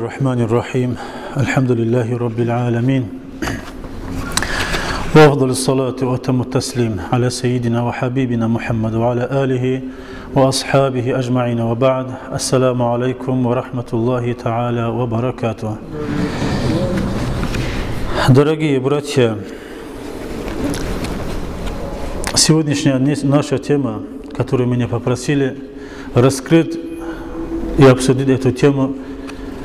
الرحمن الرحيم الحمد لله رب العالمين وأفضل الصلاة وأتم التسليم على سيدنا وحبيبنا محمد وعلى آله وأصحابه أجمعين وبعد السلام عليكم ورحمة الله تعالى وبركاته. Дорогие братья, сегодняшняя наша тема, которую меня попросили раскрыть и обсудить эту тему,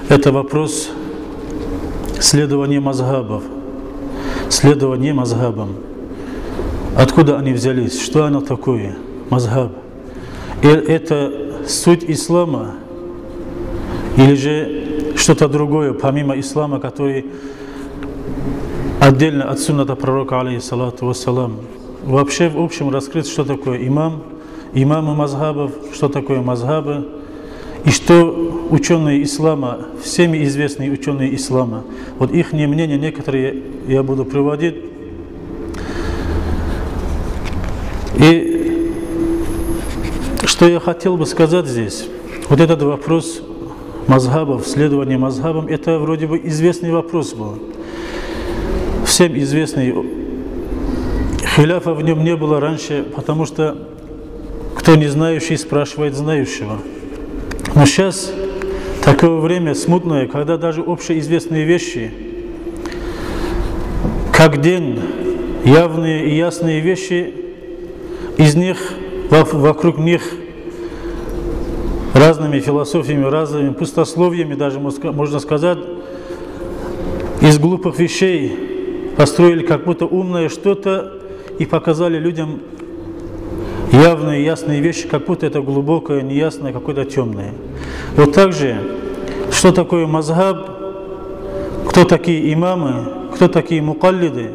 это вопрос следования мазхабов. Следование мазхабам. Откуда они взялись? Что оно такое? Мазхаб. И это суть ислама? Или же что-то другое, помимо ислама, который отдельно от сунната пророка, алейхиссалату вассалам? Вообще, в общем, раскрыть, что такое имамы мазхабов, что такое мазхабы, и что ученые ислама, всеми известные ученые ислама, вот их мнения некоторые я буду приводить. И что я хотел бы сказать здесь, вот этот вопрос мазхабов, следования мазхабам, это вроде бы известный вопрос был. Всем известный, хиляфа в нем не было раньше, потому что кто не знающий спрашивает знающего. Но сейчас такое время смутное, когда даже общеизвестные вещи, как день, явные и ясные вещи, из них, вокруг них разными философиями, разными пустословиями, даже можно сказать, из глупых вещей построили как будто умное что-то и показали людям явные, ясные вещи, как будто это глубокое, неясное, какое-то темное. Вот так же, что такое мазхаб, кто такие имамы, кто такие мукаллиды,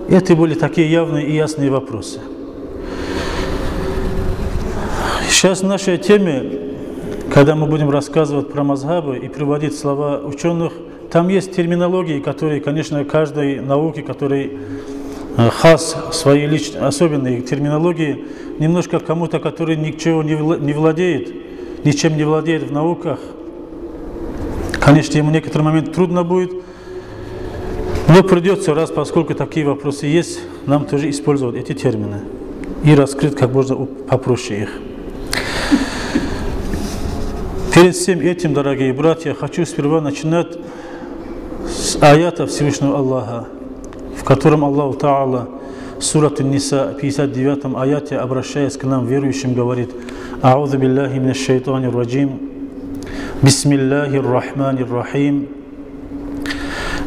это были такие явные и ясные вопросы. Сейчас в нашей теме, когда мы будем рассказывать про мазхабы и приводить слова ученых, там есть терминологии, которые, конечно, каждой науке, которой хас, свои личные, особенные терминологии, немножко кому-то, который ничего не владеет, ничем не владеет в науках, конечно, ему в некоторый момент трудно будет, но придется, поскольку такие вопросы есть, нам тоже использовать эти термины и раскрыть как можно попроще их. Перед всем этим, дорогие братья, хочу сперва начинать с аята Всевышнего Аллаха, в котором Аллах Та'ала, Сурат Ан-Ниса, 59 аяте, обращаясь к нам, верующим, говорит: «А'удhu билляхи минаш шайтанир раджим, бисмиллахир рахманир рахим,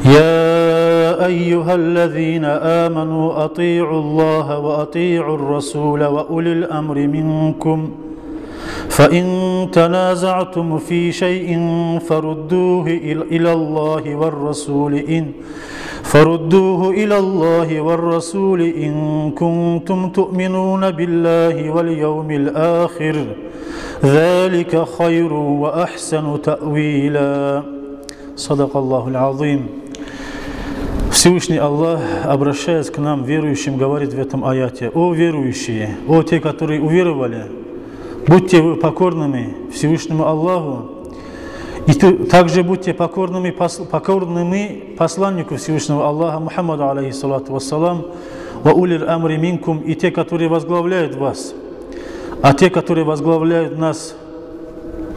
я айюхаллазина аману ати'у Аллаха ва ати'у Расуля ва улил амри минкум, فإن تنازعتم في شيء فردوه إلى الله والرسول إن كنتم تؤمنون بالله واليوم الآخر ذلك خير وأحسن تأويلا صدق الله العظيم». Всевышний Аллах, обращаясь к нам, верующим, говорит в этом аяте: «О верующие, о те, которые уверовали, будьте вы покорными Всевышнему Аллаху, и также будьте покорными посланнику Всевышнего Аллаха Мухаммаду, алейхиссалату вассалам, ва улил амри минкум, и те, которые возглавляют вас, а те, которые возглавляют нас,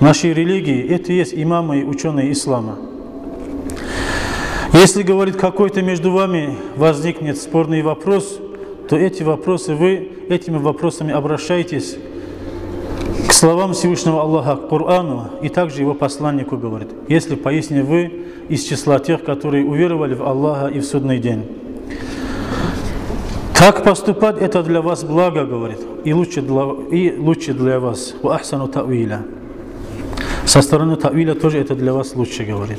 нашей религии, это и есть имамы и ученые ислама. Если, говорит, какой-то между вами возникнет спорный вопрос, то этими вопросами обращайтесь к словам Всевышнего Аллаха, к Корану, и также его посланнику, говорит, если поистине вы из числа тех, которые уверовали в Аллаха и в судный день. Так поступать — это для вас благо, говорит, и лучше для вас. Ва ахсану та'виля. Со стороны та'виля тоже это для вас лучше, говорит.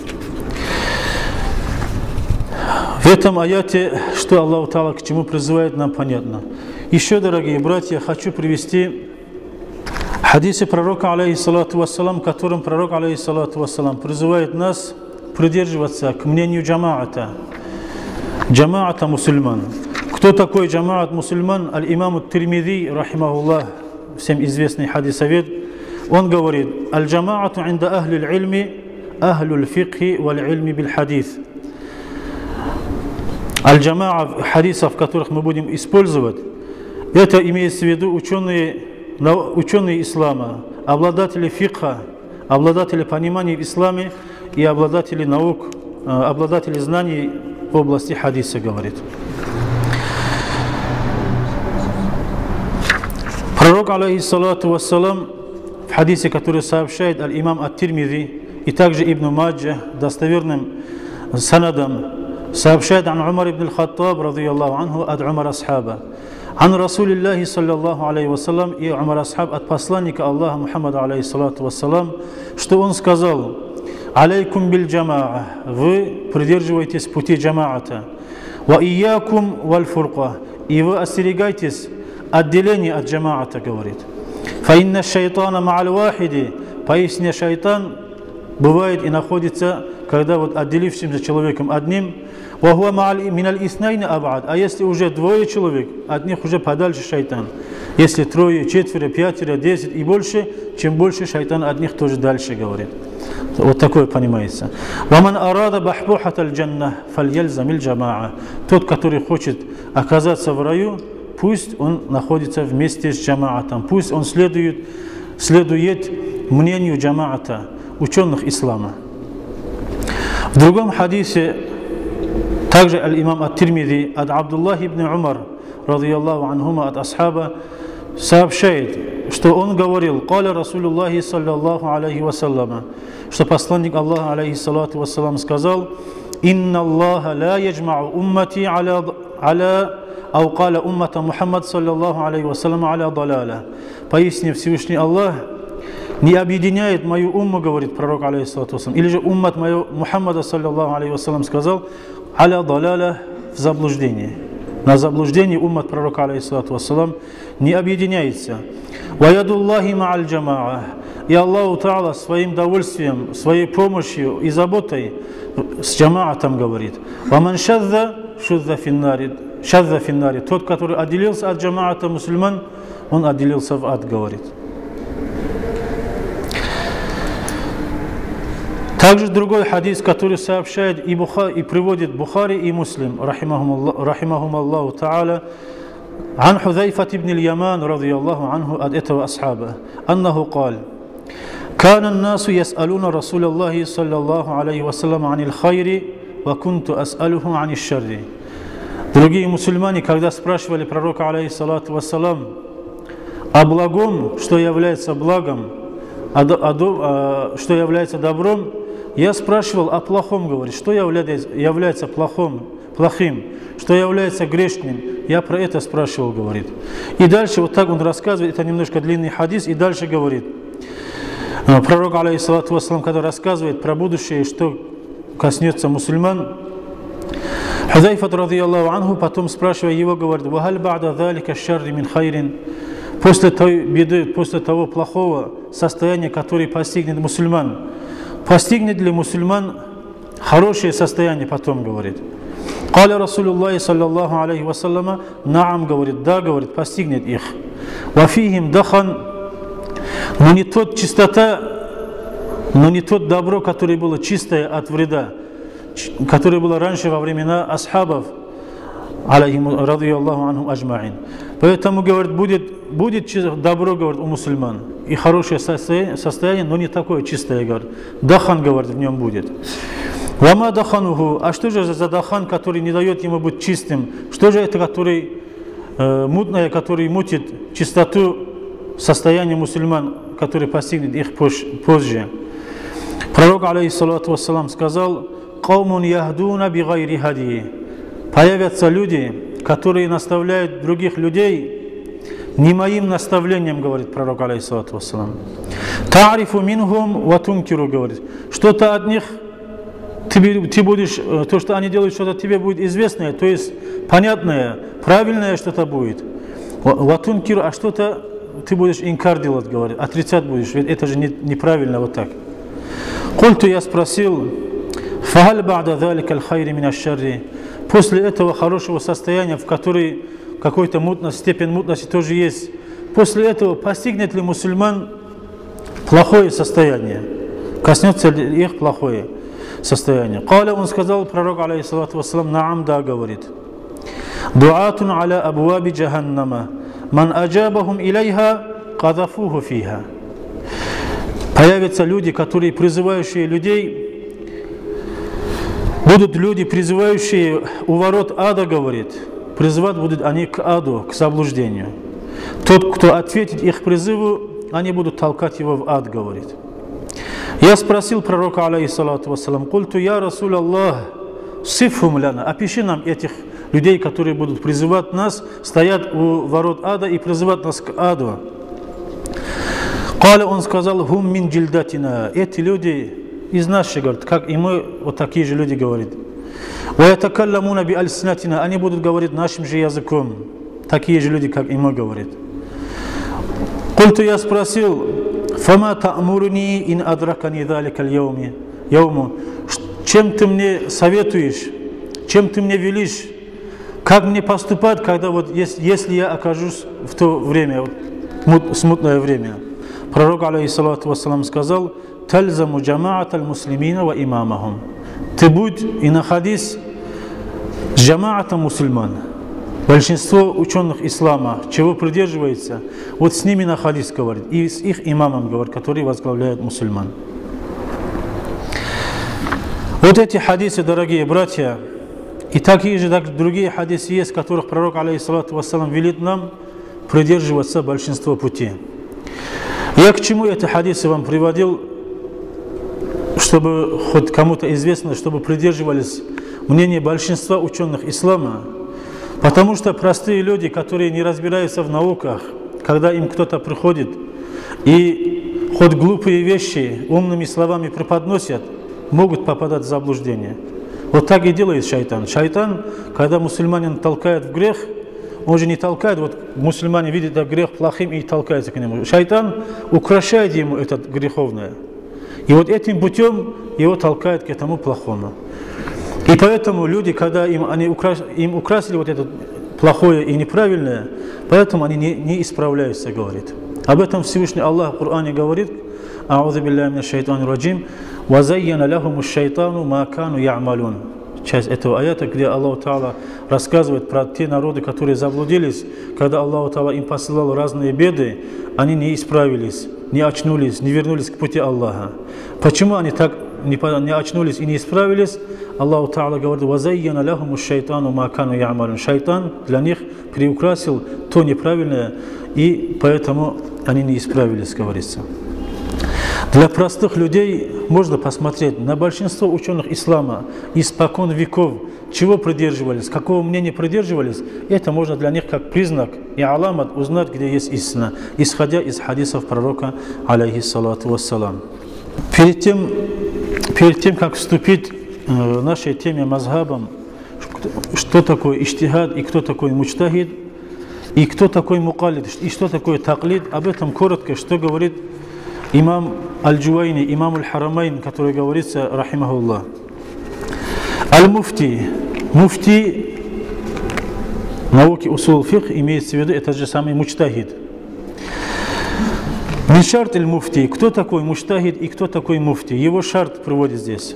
В этом аяте, что Аллах Та'ала к чему призывает, нам понятно. Еще, дорогие братья, хочу привести хадисы пророка, алейхиссалату вассалам, которым пророк, алейхиссалату вассалам, призывает нас придерживаться к мнению джамаата мусульман. Кто такой джамаат мусульман? Аль-имам ат-Тирмизи, рахимахуллах, всем известный хадисовед, он говорит: «Аль-джамаату инда ахли аль-ильми ахлюль фикхи валь ильми биль хадис. Аль-джамаа хадисов, которых мы будем использовать, это имеется в виду ученые ислама, обладатели фикха, обладатели понимания в исламе и обладатели наук, обладатели знаний в области хадиса, говорит. Пророк, алейхиссалату вассалам, в хадисе, который сообщает аль-имам ат-Тирмизи и также Ибн Маджа достоверным санадом, сообщает ан Умар ибн аль-Хаттаб, радийаллаху анху, ад Умар асхаба. Ан Расулиллахи, саллаллаху алейхи вассалам, и Умар асхаб от посланника Аллаха Мухаммада, алейхиссалату вассалам, что он сказал: алейкум биль джамаа, вы придерживаетесь пути джамаата, ва иякум валь фурка, и вы остерегайтесь отделение от джамаата, говорит. Фаинна шайтана ма'аль вахиди, поясня шайтан бывает и находится, когда вот отделившимся человеком одним, вахуа ма'аль миналь иснайна абад, а если уже двое человек, от них уже подальше шайтан. Если трое, четверо, пятеро, 10 и больше, чем больше шайтан от них тоже дальше, говорит. Вот такое понимается. Ваман арада бахбухат аль-джанна фальяльзамиль джамаа. Тот, который хочет оказаться в раю, пусть он находится вместе с джамаатом, пусть он следует мнению джамаата, ученых ислама. В другом хадисе, также аль-имам ат-Тирмизи от Абдуллахи ибн Умар, радийаллаху анхума, от асхаба, сообщает, что он говорил: «Каля Расулуллахи саллаллаху алейхи вассалама», что посланник Аллаха, алейхиссалату вассалам, сказал: «Инна Аллаха ла яджмау уммати аля ау каля уммата Мухаммад саллаллаху алейхи вассалам аля далаля». Пояснив, Всевышний Аллах не объединяет мою умму, говорит пророк, алейхиссалату вассалам, или же уммат мою Мухаммада саллаллаху алейхи вассалам сказал аля далаля, в заблуждении. На заблуждении уммат пророка, алейхиссалату вассалам, не объединяется. «Ваядуллахи ма'аль джамаа». И Аллаху Та'ала своим довольствием, своей помощью и заботой с джамаатом, говорит. «Ваман шадда шудда финнари». Тот, который отделился от джамаата мусульман, он отделился в ад, говорит. Также другой хадис, который сообщает и приводит Бухари и Муслим, рахимахум Аллаху Та'ала, عن حذيفة بن اليمان رضي الله عنه أدته أصحابه أنه قال: كان الناس يسألون رسول الله صلى الله عليه وسلم عن الخير وكنت أسأله عن الشر. Другие мусульмане, когда спрашивали пророка, алейхиссалату вассалам, о благом, что является благом, что является добром, я спрашивал о плохом, говорит, что является плохим, что является грешным. Я про это спрашивал, говорит. И дальше вот так он рассказывает, это немножко длинный хадис, и дальше говорит. Пророк, алейхиссалату вассалам, когда рассказывает про будущее, что коснется мусульман, Хузайфа, радийаллаху анху, потом спрашивая его, говорит: «Вахаль ба'да залика шарри мин хайрин». После той беды, после того плохого состояния, которое постигнет мусульман, постигнет ли мусульман хорошее состояние потом, говорит. Каля Расулуллахи саллаллаху алейхи вассалама, наам, говорит, да, говорит, постигнет их. Вафихим дахан, но не тот чистота, но не тот добро, которое было чистое от вреда, которое было раньше во времена асхабов, алейхим радийаллаху анхум аджмаин. Поэтому, говорит, будет добро, говорит, у мусульман, и хорошее состояние, но не такое чистое, говорит. Дахан, говорит, в нем будет. Вама дахануху, а что же за дахан, который не дает ему быть чистым? Что же это, который мутное, который мутит чистоту состояния мусульман, который постигнет их позже? Пророк, алейхиссалату вассалам, сказал: «Каумун яхдуна би гайри хадии». Появятся люди, которые наставляют других людей не моим наставлением, говорит пророк, алейхиссалату вассалам. «Та'рифу минхум ва тункиру», говорит, что-то от них ты будешь, то, что они делают, что-то тебе будет известное, то есть понятное, правильное что-то будет. Ватункиру, а что-то ты будешь инкар делать, говорит, отрицать будешь, ведь это же неправильно вот так. Культу, я спросил: «Фахаль ба'да залика аль-хайри мин аш-шарри». После этого хорошего состояния, в которой какой-то степень мутности тоже есть, после этого постигнет ли мусульман плохое состояние? коснется ли их плохое состояние. Каля, он сказал, пророк, алейхиссалату вассалам, наам, да, говорит. Дуатун аля абуаби джаханнама, ман аджабахум илейха, кадафуху фиха. Появятся люди, которые призывающие людей, будут люди, призывающие у ворот ада, говорит, призывать будут они к аду, к заблуждению. Тот, кто ответит их призыву, они будут толкать его в ад, говорит. Я спросил пророка, алейхиссалату вассалам, культу я Расул Аллах, сифхум ляна, опиши нам этих людей, которые будут призывать нас, стоят у ворот ада и призывать нас к аду. Каля, он сказал, хум мин джильдатина, эти люди из наших, говорит, как и мы, вот такие же люди, говорит. Ваятакалламуна би альсинатина, они будут говорить нашим же языком, такие же люди, как и мы, говорит. Культу, я спросил, фама та'мурни ин адракани далика яуму, чем ты мне советуешь, чем ты мне велишь, как мне поступать, когда вот, если я окажусь в то время, вот, смутное время. Пророк, алейхиссалату вассалам, сказал, тальзаму джамаат аль-муслимина ва имамахум. Ты будь и находись с джамаатом мусульман. Большинство ученых ислама, чего придерживается, вот с ними находись, говорит, и с их имамом, говорит, который возглавляет мусульман. Вот эти хадисы, дорогие братья, и такие же другие хадисы есть, в которых пророк, алейхиссалату вассалам, велит нам придерживаться большинства пути. Я к чему эти хадисы вам приводил, чтобы хоть кому-то известно, чтобы придерживались мнения большинства ученых ислама, потому что простые люди, которые не разбираются в науках, когда им кто-то приходит и хоть глупые вещи умными словами преподносят, могут попадать в заблуждение. Вот так и делает шайтан. Шайтан, когда мусульманин толкает в грех, он же не толкает, вот мусульмане видят этот грех плохим и толкаются к нему. Шайтан украшает ему это греховное. И вот этим путем его толкает к этому плохому. И поэтому люди, когда им украсили вот это плохое и неправильное, поэтому они не исправляются, говорит. Об этом Всевышний Аллах в Коране говорит, «А'удзу билляхи минаш шайтанир раджим, ва зайяна лахумуш шайтану ма кану я'малун». Часть этого аята, где Аллах Та'ала рассказывает про те народы, которые заблудились, когда Аллах Та'ала им посылал разные беды, они не исправились, не очнулись, не вернулись к пути Аллаха. Почему они так не очнулись и не исправились? Аллах Та'ала говорит, «Вазайяна лахумуш шайтану ма кану я'малун». Шайтан для них приукрасил то неправильное, и поэтому они не исправились, говорится. Для простых людей можно посмотреть на большинство ученых ислама испокон веков, чего придерживались, какого мнения придерживались, это можно для них как признак и аламат узнать, где есть истина, исходя из хадисов пророка, алейхиссалату вассалам. Перед тем, как вступить в нашей теме мазхабам, что такое иджтихад и кто такой муджтахид, и кто такой мукаллид, и что такое таклид, об этом коротко, что говорит имам Аль-Джувайни, имам Аль-Харамайн, который говорится, рахимахуллах. Аль-Муфти, муфти науки усул фикх, имеется в виду, это же самый муджтахид. Мин шарт аль-муфти, кто такой муджтахид и кто такой муфти? Его шарт приводит здесь.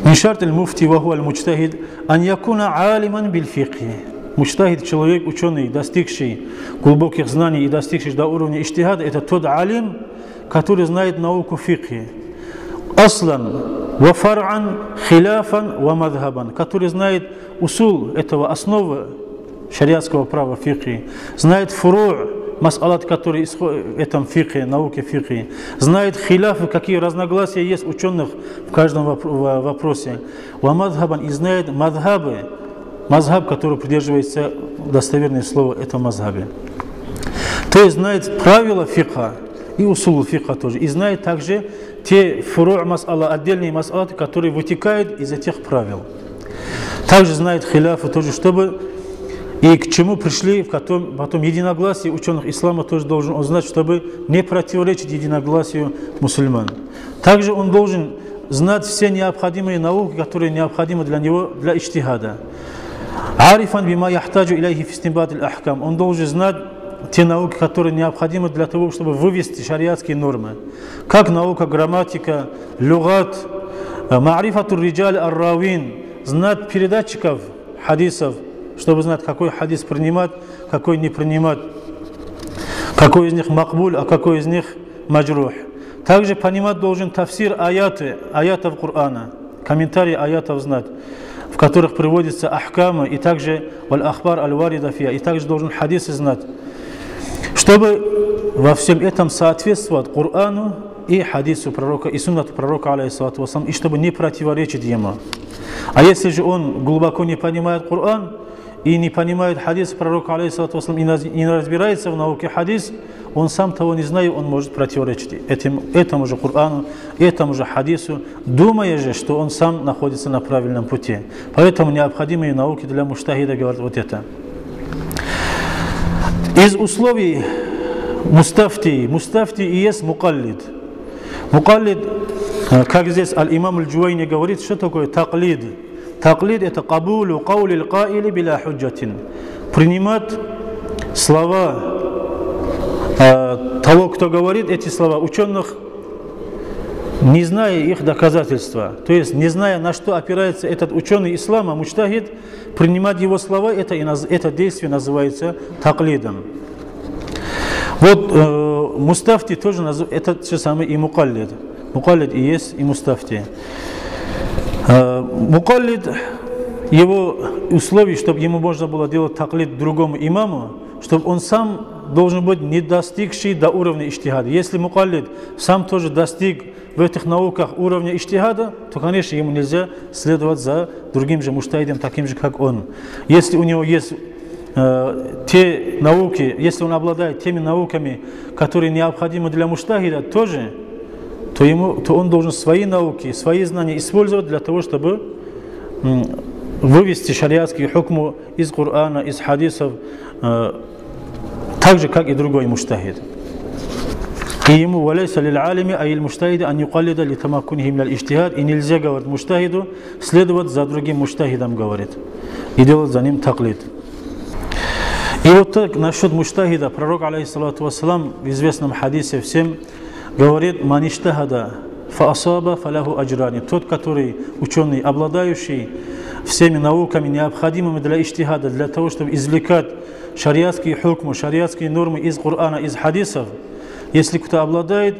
Мин шарт аль-муфти ва хуа аль-муджтахид ан якуна алиман биль фикхи. Муджтахид, человек, ученый, достигший глубоких знаний и достигший до уровня иджтихада, это тот алим, который знает науку фикхи. Аслан ва фар'ан хиляфан ва мадхабан, который знает усул этого основы шариатского права фикхи, знает фуру' мас'алат, которые в этом фикхе, науке фикхи, знает хиляфы, какие разногласия есть ученых в каждом вопросе, ва мадхабан, и знает мадхабы, мазхаб, который придерживается достоверное слово, это мазхабе. То есть знает правила фикха и усул фикха тоже, и знает также те фуру' мас'ала, отдельные мас'алаты, которые вытекают из этих правил. Также знает хиляфы тоже, чтобы и к чему пришли, потом единогласие ученых ислама тоже должен узнать, чтобы не противоречить единогласию мусульман. Также он должен знать все необходимые науки, которые необходимы для него, для иджтихада. Арифан бима яхтаджу иляйхи фи истинбат аль-ахкам. Он должен знать те науки, которые необходимы для того, чтобы вывести шариатские нормы. как наука, грамматика, люгат, ма'рифатур риджаль ар-равин, знать передатчиков хадисов, чтобы знать, какой хадис принимать, какой не принимать, какой из них макбуль, а какой из них маджрух. Также понимать должен тафсир аятов Корана, комментарии аятов знать, в которых приводятся ахкамы, и также валь-ахбар аль-варида фия, и также должен хадисы знать, чтобы во всем этом соответствовать Корану и хадису пророка, и суннату пророка, алейхиссалату вассалам, и чтобы не противоречить ему. А если же он глубоко не понимает Коран и не понимает хадис пророка, алейхиссалату вассалам, и не разбирается в науке хадис, он сам того не зная, он может противоречить этому же Корану, этому же хадису, думая же, что он сам находится на правильном пути. Поэтому необходимые науки для муджтахида говорят вот это. Из условий мустафти и есть мукаллид. Мукаллид, как здесь аль-имам аль-Джуайни говорит, что такое таклид? Таклид — это кабулу каули аль-каили биля худжатин. Принимать слова того, кто говорит эти слова, ученых, не зная их доказательства, то есть не зная, на что опирается этот ученый ислама, муджтахид, принимать его слова, это действие называется таклидом. Вот мустафти тоже это все самое и мукаллид. Мукаллид и есть и мустафти. Мукаллид, его условий, чтобы ему можно было делать таклид другому имаму, чтобы он сам должен быть не достигший до уровня иджтихада. Если мукаллид сам тоже достиг в этих науках уровня иджтихада, то, конечно, ему нельзя следовать за другим же муджтахидом, таким же, как он. Если у него есть те науки, если он обладает теми науками, которые необходимы для муджтахида тоже, то он должен свои науки, свои знания использовать для того, чтобы вывести шариатский хукм из Корана, из хадисов, так же, как и другой муджтахид. И ему валяйса лиль-алими ай муджтахиди ан юкаллида ли тамаккунихи мин аль-иджтихад, и нельзя, говорит муджтахиду, следовать за другим муджтахидом, говорит, и делать за ним таклид. И вот так насчет муджтахида пророк, алейхиссалату вассалам, в известном хадисе всем говорит: ман иджтахада фа асаба фалаху аджрани. Тот, который ученый, обладающий всеми науками, необходимыми для иджтихада, для того, чтобы извлекать шариатские хукмы, шариатские нормы из Корана, из хадисов, если кто обладает,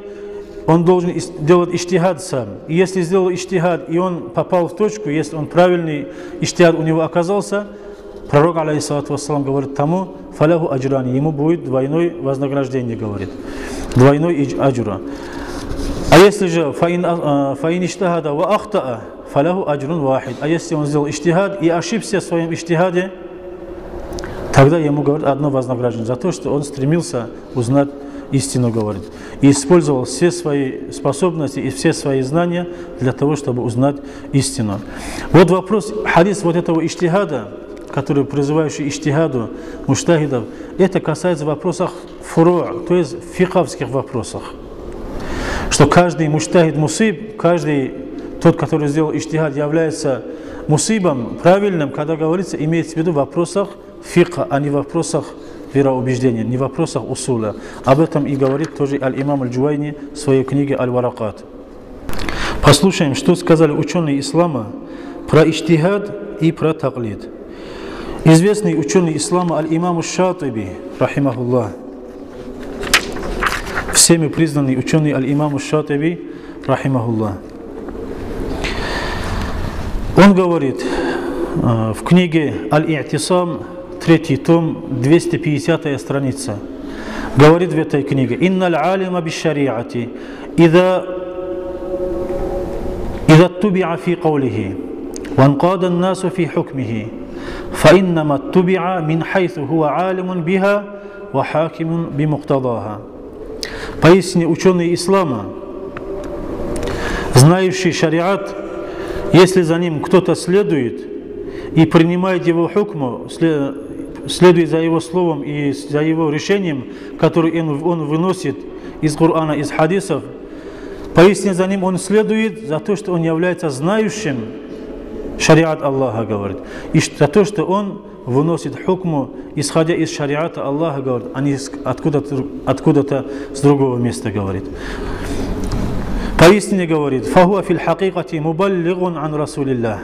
он должен делать иджтихад сам. И если сделал иджтихад, и он попал в точку, если он правильный иджтихад у него оказался, пророк, алейхиссалату вассалам, говорит тому: фалаху аджрани, ему будет двойное вознаграждение, говорит, двойной аджра. А если же фаин иджтахада ва ахтаа фалаху аджрун вахид, а если он сделал иджтихад и ошибся в своем иджтихаде, тогда ему, говорит, одно вознаграждение за то, что он стремился узнать истину, говорит, и использовал все свои способности и все свои знания для того, чтобы узнать истину. Вот вопрос, хадис вот этого иджтихада, который призывающий иджтихаду муджтахидов, это касается вопросов фуру', то есть фикховских вопросах. Что каждый муджтахид мусиб, каждый тот, который сделал иджтихад, является мусибом правильным, когда говорится, имеется в виду в вопросах фикха, а не в вопросах вероубеждения, не в вопросах усуля. Об этом и говорит тоже аль-имам аль-Джуайни в своей книге «Аль-Варакат». Послушаем, что сказали ученые ислама про иджтихад и про таклид. Известный ученый ислама аль-имам аш-Шатиби, рахимахуллах, всеми признанный ученый аль-имам аш-Шатиби, рахимахуллах, он говорит в книге «Аль-И'тисам», 3 том, 250 страница, говорит в этой книге: «Инналь алима биш-шариати идha туби'a фи каулихи ва анқада ан-насу фи хукмихи фа иннама туби'a мин хайсу хуа алимун биха ва хакимун би муқтадаха». Поистине ученый ислама, знающий шариат, если за ним кто-то следует и принимает его хукму, следует за его словом и за его решением, которое он выносит из Корана, из хадисов, поистине за ним он следует за то, что он является знающим шариат Аллаха, говорит, и за то, что он выносит хукму, исходя из шариата Аллаха, говорит, а не откуда-то с другого места, говорит. Поистине говорит: «Фахуа фил хакикати мубаллигун ан Расулиллах.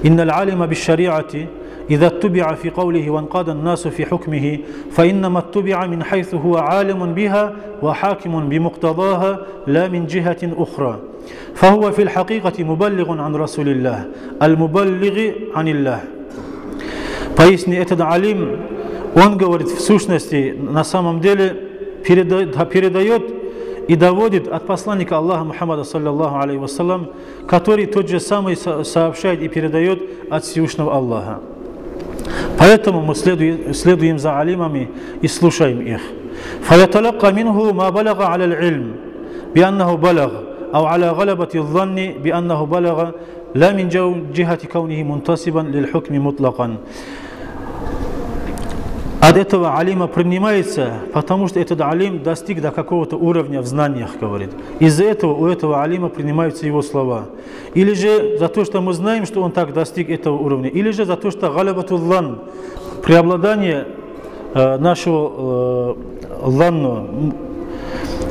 Инна аль-алима биш-шариати إذا اتبع في قوله وانقاد الناس في حكمه فإنما اتبع من حيث هو عالم بها وحاكم بمقتضاها لا من جهة أخرى فهو في الحقيقة مبلغ عن رسول الله المبلغ عن الله». Поистине этот алим, он говорит в сущности, на самом деле передает и доводит от посланника Аллаха Мухаммада саллаллаху алейхи вассалям, который тот же самый сообщает и передает от Всевышнего Аллаха. Поэтому мы следуем за алимами и слушаем их. فيتلقى منه ما بلغ على العلم بأنه بلغ أو على غلبة الظن بأنه بلغ لا من جهة كونه منتسبا للحكم مطلقا. От этого алима принимается, потому что этот алим достиг до какого-то уровня в знаниях, говорит. Из-за этого у этого алима принимаются его слова. Или же за то, что мы знаем, что он так достиг этого уровня. Или же за то, что галабатуллан, преобладание нашего ланну,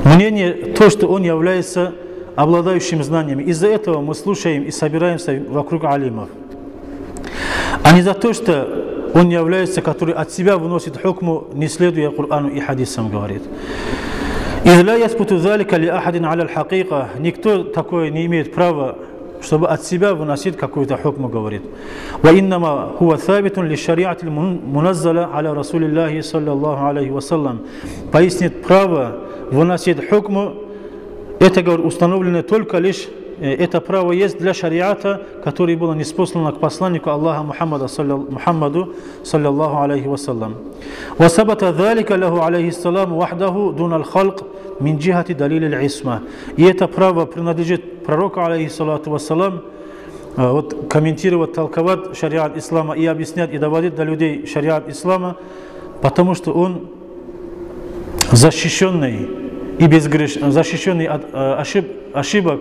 мнение, то, что он является обладающим знаниями. Из-за этого мы слушаем и собираемся вокруг алимов. А не за то, что он не является, который от себя выносит хукму, не следуя Корану и хадисам, говорит. Никто такое не имеет права, чтобы от себя выносить какую-то хукму, говорит. Пояснит, право выносить хукму, это, говорит, установлено только лишь, это право есть для шариата, который было ниспослано к посланнику Аллаха Мухаммаду саллаллаху алейхи вассалям. وَثَبَتَ ذَلِكَ لَهُ عَلَيْهِ السَّلَامُ وَحْدَهُ دُونَ الْخَلْقِ مِنْ جِهَةِ دَلِيلِ الْعِصْمَةِ. И это право принадлежит пророку алейхиссалату вассалам, вот комментировать, толковать шариат ислама и объяснять и доводить до людей шариат ислама, потому что он защищенный и безгрешный, защищенный от ошибок,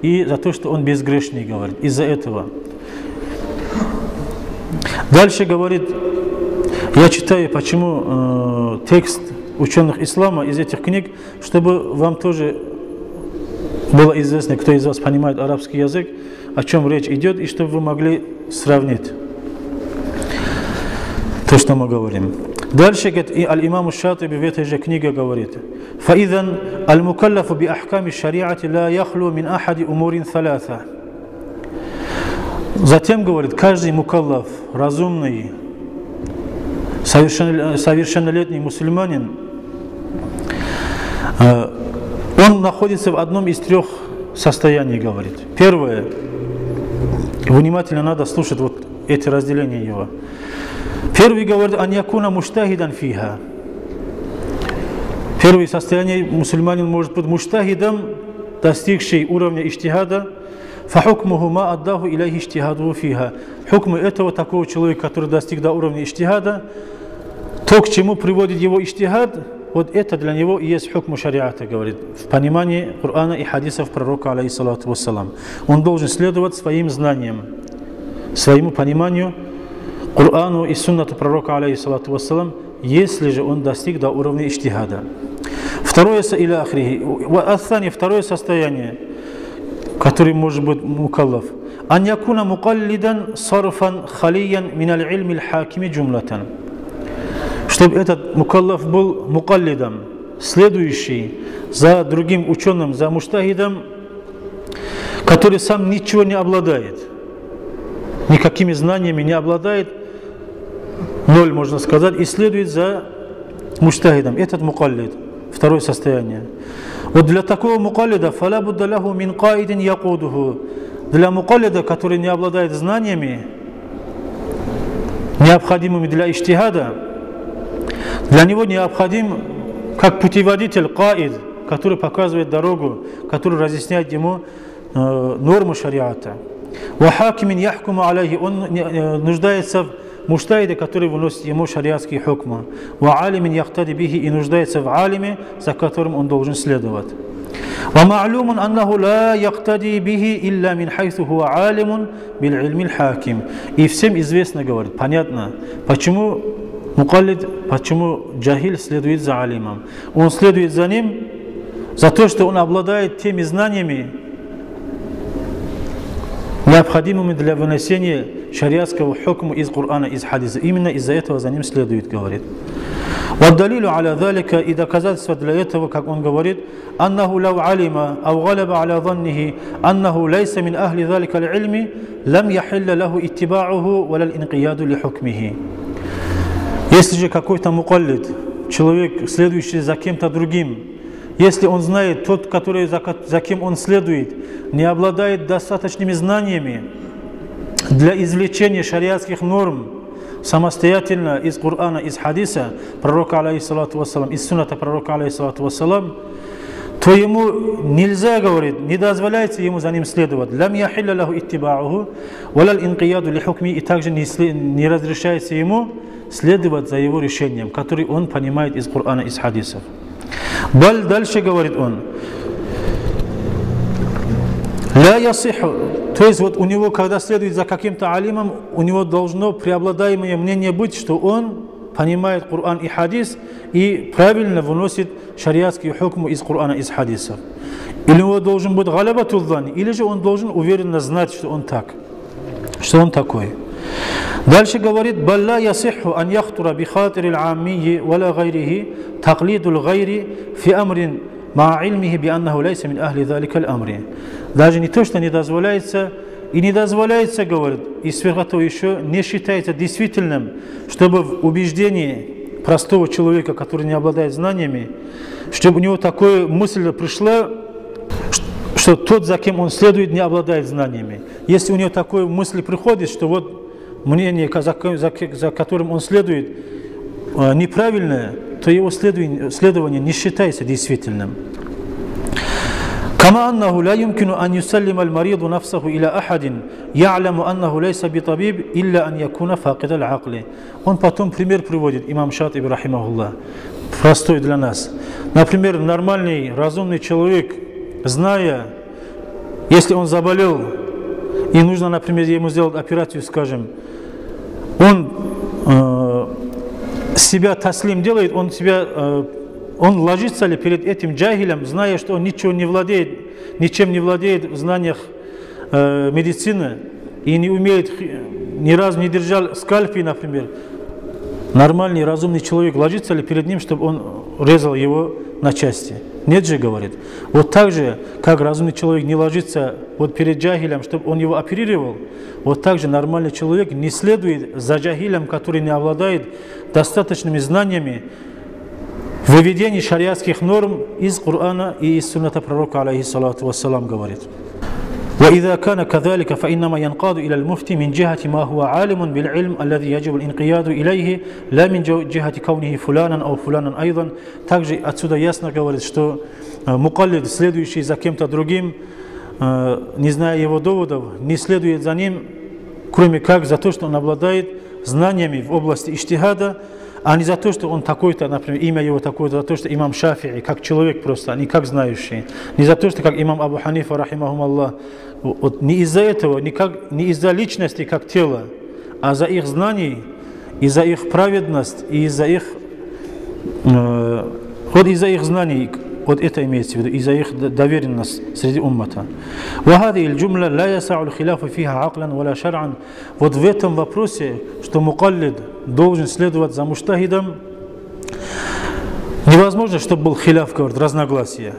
и за то, что он безгрешный, говорит, из-за этого. Дальше говорит, я читаю, почему текст ученых ислама из этих книг, чтобы вам тоже было известно, кто из вас понимает арабский язык, о чем речь идет, и чтобы вы могли сравнить то, что мы говорим. Дальше, говорит, и аль-имам Шатиби в этой же книге говорит: «Фаидан аль-мукаллафу би ахками шариати ла яхлу мин ахади умурин саласа». Затем, говорит, каждый мукаллаф, разумный, совершеннолетний мусульманин, он находится в одном из трех состояний, говорит. Первое, внимательно надо слушать вот эти разделения его. Первый говорит: «Ан якуна муштахидан фиха». Первое состояние, мусульманин может быть муштахидом, достигший уровня иштихада. Фахукмуху ма аддаху иляхи иштихаду фиха. Хукмы этого такого человека, который достиг до уровня иштихада, то, к чему приводит его иштихад, вот это для него и есть хукму шариата, говорит, в понимании Корана и хадисов пророка, алейхиссалату вассалам. Он должен следовать своим знаниям, своему пониманию Корану и суннату пророка, алейхиссалату вассалам, если же он достиг до уровня иштихада. Второе состояние, который может быть мукаллаф. Ан якуна мукаллидан сарфан халиян миналь ильми аль-хакими джумлатан. Чтобы этот мукаллаф был мукаллидом, следующий за другим ученым, за муштахидом, который сам ничего не обладает, никакими знаниями не обладает, ноль, можно сказать, и следует за муштахидом. Этот мукаллид. Второе состояние. Вот для такого мукаллида фала будда лаху мин каидин якудуху. Для мукаллида, который не обладает знаниями, необходимыми для иштихада, для него необходим как путеводитель каид, который показывает дорогу, который разъясняет ему нормы шариата. Вахакимин яхкуму алейхи. Он нуждается в муштахиде, который выносит ему шариатские хукмы. Ва алимин яхтади бихи. И нуждается в алиме, за которым он должен следовать. Ва ма'лумун аннаху ла яхтади бихи илля мин хайсу хуа алимун бил ильми аль-хаким. И всем известно, говорит, понятно, почему мукаллид, почему джахиль следует за алимом. Он следует за ним за то, что он обладает теми знаниями, необходимыми для вынесения шариатского хукма из Корана, из хадиса. Именно из-за этого за ним следует, говорит. وَالدَّلِيلُ عَلَى ذَلِكَ, и доказательство для этого, как он говорит, أَنَّهُ لَوْ عَلِمَ أَوْ غَلَبَ عَلَى ظَنِّهِ أَنَّهُ لَيْسَ مِنْ أَهْلِ ذَلِكَ الْعِلْمِ لَمْ يَحِلَّ لَهُ اتِّبَاعُهُ وَلَا الْإِنْقِيَادُ لِحُكْمِهِ. Если же какой-то мукаллид, человек, следующий за кем-то другим, если он знает, тот, который, за кем он следует, не обладает достаточными знаниями для извлечения шариатских норм самостоятельно из Корана, из хадиса пророка, алейхиссалату вассалам, из сунната пророка, алейхиссалату вассалам, то ему нельзя, говорит, не дозволяется ему за ним следовать. «Лам яхилля лаху иттибауху, валал инқияду ли хукми», и также не разрешается ему следовать за его решением, который он понимает из Корана, из хадисов. Дальше говорит он, «Ля ясиху», то есть вот у него, когда следует за каким-то алимом, у него должно преобладаемое мнение быть, что он понимает Коран и хадис и правильно выносит шариатский хукм из Корана, из хадисов. Или у него должен быть галабатул зани, или же он должен уверенно знать, что он так, что он такой. Дальше говорит, «Балла ясиху ан яхтура бихатири аль-аммии вала гайрихи таклиду аль-гайри фи амрин ма ильмихи би аннаху лайса мин ахли залика аль-амри». Даже не то, что не дозволяется, и не дозволяется, говорит, и сверх того еще не считается действительным, чтобы в убеждении простого человека, который не обладает знаниями, чтобы у него такая мысль пришла, что тот, за кем он следует, не обладает знаниями. Если у него такая мысль приходит, что вот мнение, за которым он следует, неправильное, то его следование не считается действительным. كما أنه لا يمكن أن يسلم المريض نفسه إلى أحد يعلم أنه ليس بطبيب إلا أن يكون فاقد العقل. Он потом пример приводит, имам Шатиби, рахимахуллах, простой для нас. Например, нормальный, разумный человек, зная, если он заболел, и нужно, например, ему сделать операцию, скажем, он себя таслим делает, он ложится ли перед этим джахилем, зная, что он ничем не владеет в знаниях медицины и не умеет, ни разу не держал скальпель, например. Нормальный, разумный человек ложится ли перед ним, чтобы он резал его на части? Нет же, говорит. Вот так же, как разумный человек не ложится вот перед джахилем, чтобы он его оперировал, вот так же нормальный человек не следует за джахилем, который не обладает достаточными знаниями выведение шариатских норм из Корана и из сунната пророка, алейхиссалату вассалам, говорит. وإذا كان كذلك فإنما ينقاد إلى المفتي من جهة ما هو عالم بالعلم الذي يجب الانقياد إليه لا من جهة كونه فلانا أو فلانا أيضا. Также отсюда ясно говорит, что мукаллид, следующий за кем-то другим, не зная его доводов, не следует за ним, кроме как за то, что он обладает знаниями в области иджтихада, а не за то, что он такой-то, например, имя его такое-то, за то, что имам Шафи'i, как человек просто, а не как знающий. Не за то, что как имам Абу Ханифа, рахимахум Аллах, вот не из-за этого, не из-за личности, как тело, а за их знаний, и за их праведность, и из-за их, вот из-за их знаний, вот это имеется в виду, из-за их доверенность среди уммата. وهذه الجملة لا يسع الخلاف فيها عقلا ولا شرعا. Вот в этом вопросе, что мукаллид должен следовать за муштахидом, невозможно, чтобы был хиляф, говорит, разногласие.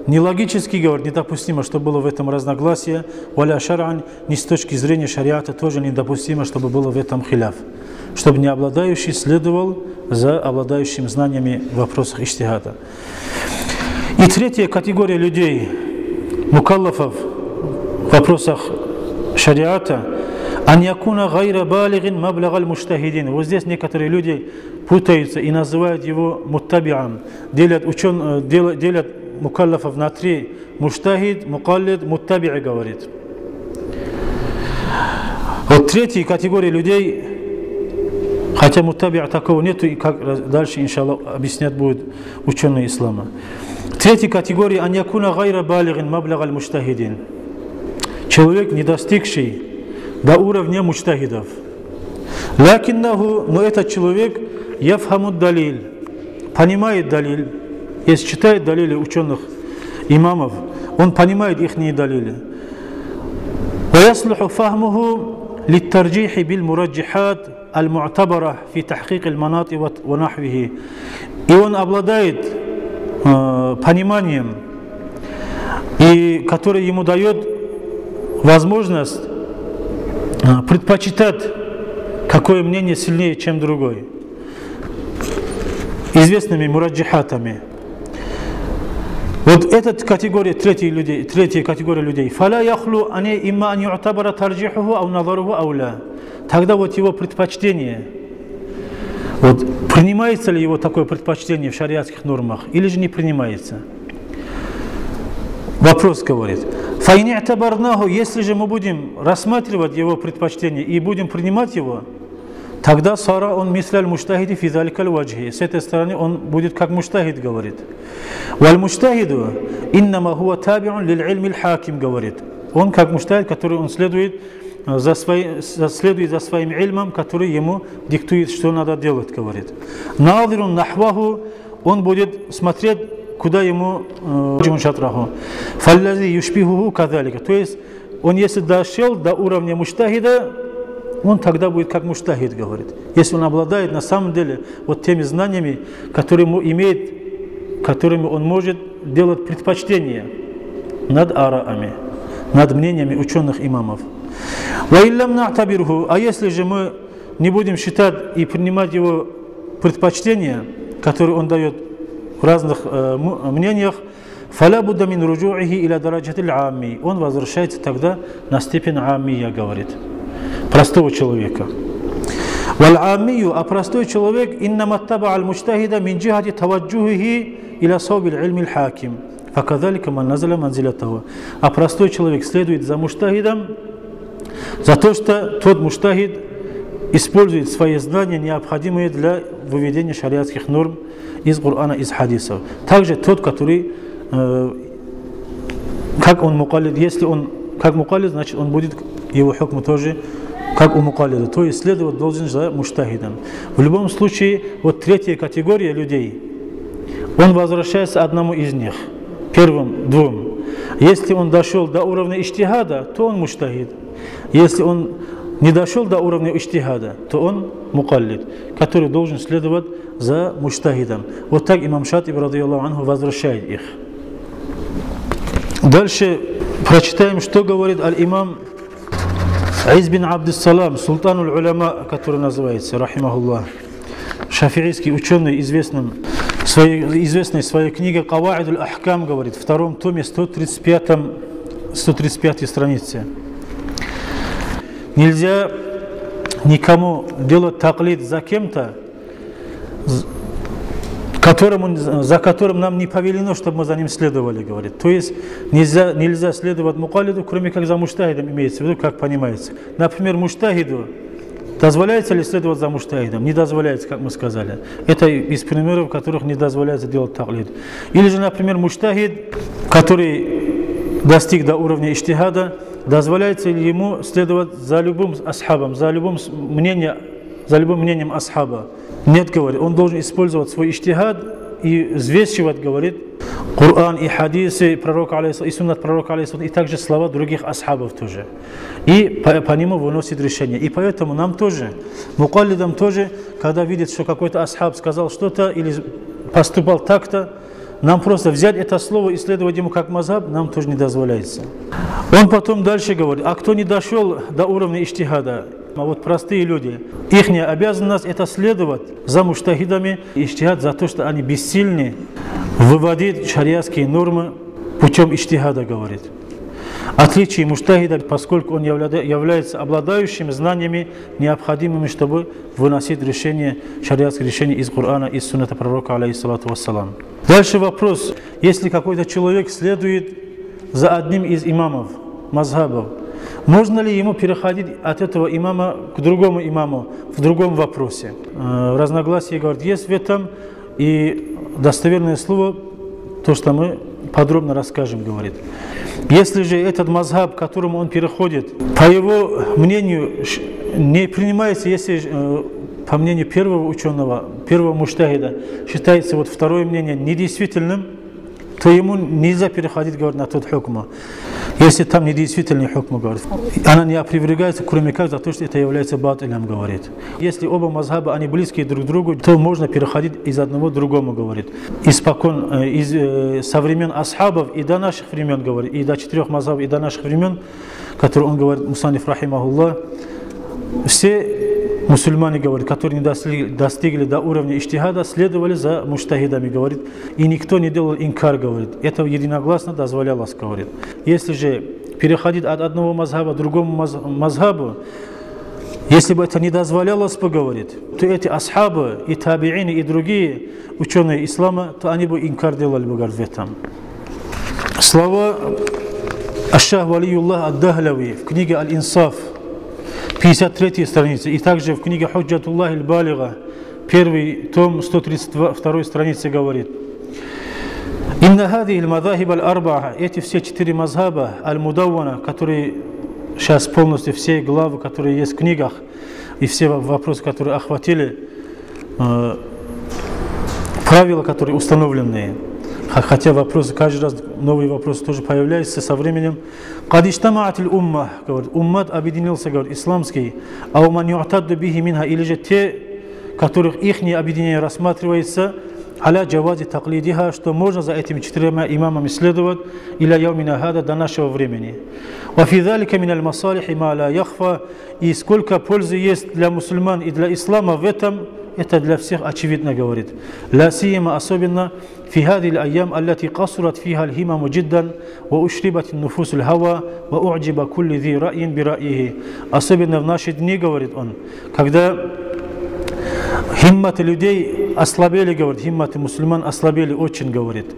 Не логически, говорит, недопустимо, чтобы было в этом разногласие, валя шар'ан, не с точки зрения шариата тоже недопустимо, чтобы было в этом хиляф. Чтобы не обладающий следовал за обладающим знаниями в вопросах иджтихада. И третья категория людей, мукаллафов в вопросах шариата, ан якуна гайра балигин маблагал муштахидин. Вот здесь некоторые люди путаются и называют его муттаби'ан. Делят мукаллафов на три: муштахид, мукаллид, муттаби'и, говорит. Вот третья категория людей, хотя муттаби'а такого нету, и как дальше, иншаллах, объяснять будут ученые ислама. Третья категория: ан якуна гайра балигин маблагал муштахидин. Человек, не достигший до уровня муджтахидов. Лакиннаху, но этот человек яфхамуд далиль, понимает далиль, если читает далили ученых, имамов, он понимает их далили. ويصلح فهمه للترجيح بالمرجحات المعتبرة في تحقيق المناط ونحوه. И он обладает пониманием, и который ему дает возможность предпочитать, какое мнение сильнее, чем другое, известными мураджихатами. Вот эта категория, третья категория людей. فَلَا يَخْلُوا أَنِ إِمَّا أَنْ يُعْتَبَرَ تَرْجِحُهُ أَوْ نَظَرُهُ أَوْ لَا. Тогда вот его предпочтение, вот принимается ли его такое предпочтение в шариатских нормах, или же не принимается? Вопрос говорит. فَإِنْ اعْتَبَرْنَاهُ, если же мы будем рассматривать его предпочтение и будем принимать его, тогда сара он мисляль муштахиди фи заликаль ваджхи. С этой стороны он будет как муштахид, говорит. Валь муштахиду иннама хуа табиун лиль ильмиль хаким, говорит. Он как муштахид, который он следует за своим ильмом, который ему диктует, что надо делать, говорит. Надирун нахваху, он будет смотреть, куда ему шатраху. Фаллази юшбихуху кадалика. То есть он, если дошел до уровня муштахида, он тогда будет как муштахид, говорит. Если он обладает на самом деле вот теми знаниями, которыми он может делать предпочтение над араами, над мнениями ученых имамов. А если же мы не будем считать и принимать его предпочтения, которые он дает в разных мнениях, он возвращается тогда на степень аммия, говорит, простого человека. А простой человек а простой человек следует за муштахидом, за то, что тот муштахид использует свои знания, необходимые для выведения шариатских норм из Корана, из хадисов. Также тот, который, как он мукаллид, если он как мукаллид, значит он будет его хукму тоже как у мукаллида, то есть следовать должен за муштахидом. В любом случае, вот третья категория людей, он возвращается одному из них, первым двум. Если он дошел до уровня иджтихада, то он муштахид. Если он не дошел до уровня иджтихада, то он мукаллид, который должен следовать за муштахидом. Вот так имам Шатиби радийаллаху анху возвращает их. Дальше прочитаем, что говорит аль-имам Из бин Абдиссалам, султанул уляма, который называется, рахимахуллах, шафиийский ученый, известной своей книге «Каваид аль-Ахкам», говорит, в втором томе, 135 странице. Нельзя никому делать таклид за кем-то, за которым нам не повелено, чтобы мы за ним следовали, говорит. То есть нельзя следовать мукаллиду, кроме как за муштахидом, имеется в виду, как понимается. Например, муштахиду дозволяется ли следовать за муштахидом? Не дозволяется, как мы сказали. Это из примеров, в которых не дозволяется делать таклид. Или же, например, муштахид, который достиг до уровня иджтихада, дозволяется ли ему следовать за любым асхабом, за любым мнением асхаба? Нет, говорит, он должен использовать свой иджтихад и взвешивать, говорит, Коран и хадисы пророка, и суннат пророка, и также слова других асхабов тоже. И по нему выносит решение. И поэтому нам тоже, мукаллидам тоже, когда видит, что какой-то асхаб сказал что-то или поступал так-то, нам просто взять это слово и следовать ему как мазхаб, нам тоже не дозволяется. Он потом дальше говорит, а кто не дошел до уровня иджтихада, а вот простые люди, их обязанность это следовать за муштахидами, иджтихад за то, что они бессильны выводить шариатские нормы путем иджтихада, говорит. Отличие муштахида, поскольку он является обладающим знаниями, необходимыми, чтобы выносить шариатские решения из Корана, из сунната пророка, алейхиссалату вассалам. Дальше вопрос, если какой-то человек следует за одним из имамов, мазхабов, можно ли ему переходить от этого имама к другому имаму в другом вопросе? Разногласия, говорит, есть в этом, и достоверное слово, то, что мы подробно расскажем, говорит. Если же этот мазхаб, к которому он переходит, по его мнению, не принимается, если по мнению первого ученого, первого муштахида, считается вот второе мнение недействительным, то ему нельзя переходить, говорит, на тот хукм. Если там недействительный хукм, говорит. Она не опровергается, кроме как за то, что это является батилем, говорит. Если оба мазхаба, они близкие друг к другу, то можно переходить из одного к другому, говорит. Со времен асхабов и до наших времен, говорит, и до 4 мазхабов, и до наших времен, которые он говорит, мусаниф рахимахуллах, все мусульмане, говорит, которые не достигли до уровня иштихада, следовали за муджтахидами, говорит, и никто не делал инкар, говорит. Это единогласно дозволялось, говорит. Если же переходить от одного мазхаба к другому мазхабу, если бы это не дозволялось, говорит, то эти асхабы и табиины и другие ученые ислама, то они бы инкар делали, говорит, в этом. Слова Аш-Шах Валиюллах ад-Дахлави в книге Аль-Инсаф, 53 страница, и также в книге Худжатуллах аль-Балига, 1 том, 132 странице говорит: «Инна хади аль-мазахиб аль-арбаа», эти все 4 мазхаба, аль-мудаввана, которые сейчас полностью все главы, которые есть в книгах, и все вопросы, которые охватили, правила, которые установленные, хотя вопросы, каждый раз новые вопросы тоже появляются со временем. «Кадиштамаат аль-умма», говорит, уммат объединился, говорит, исламский, а уман ю'тадду бихи минха, или же те, которых их объединение рассматривается, аля джавази таклидиха, что можно за этими 4 имамами следовать, иля яумина хада, до нашего времени. «Ва фи залика мин аль-масалихи ма ла яхфа», и сколько пользы есть для мусульман и для ислама в этом, это для всех очевидно, говорит. «Ла сиема», особенно في هذه الأيام التي قصرت فيها الهمم جدا وأشربت النفوس الهوى وأعجب كل ذي رأي برأيه. Особенно в наши дни, говорит он, когда химматы людей ослабели, говорит, химматы мусульман ослабели очень, говорит.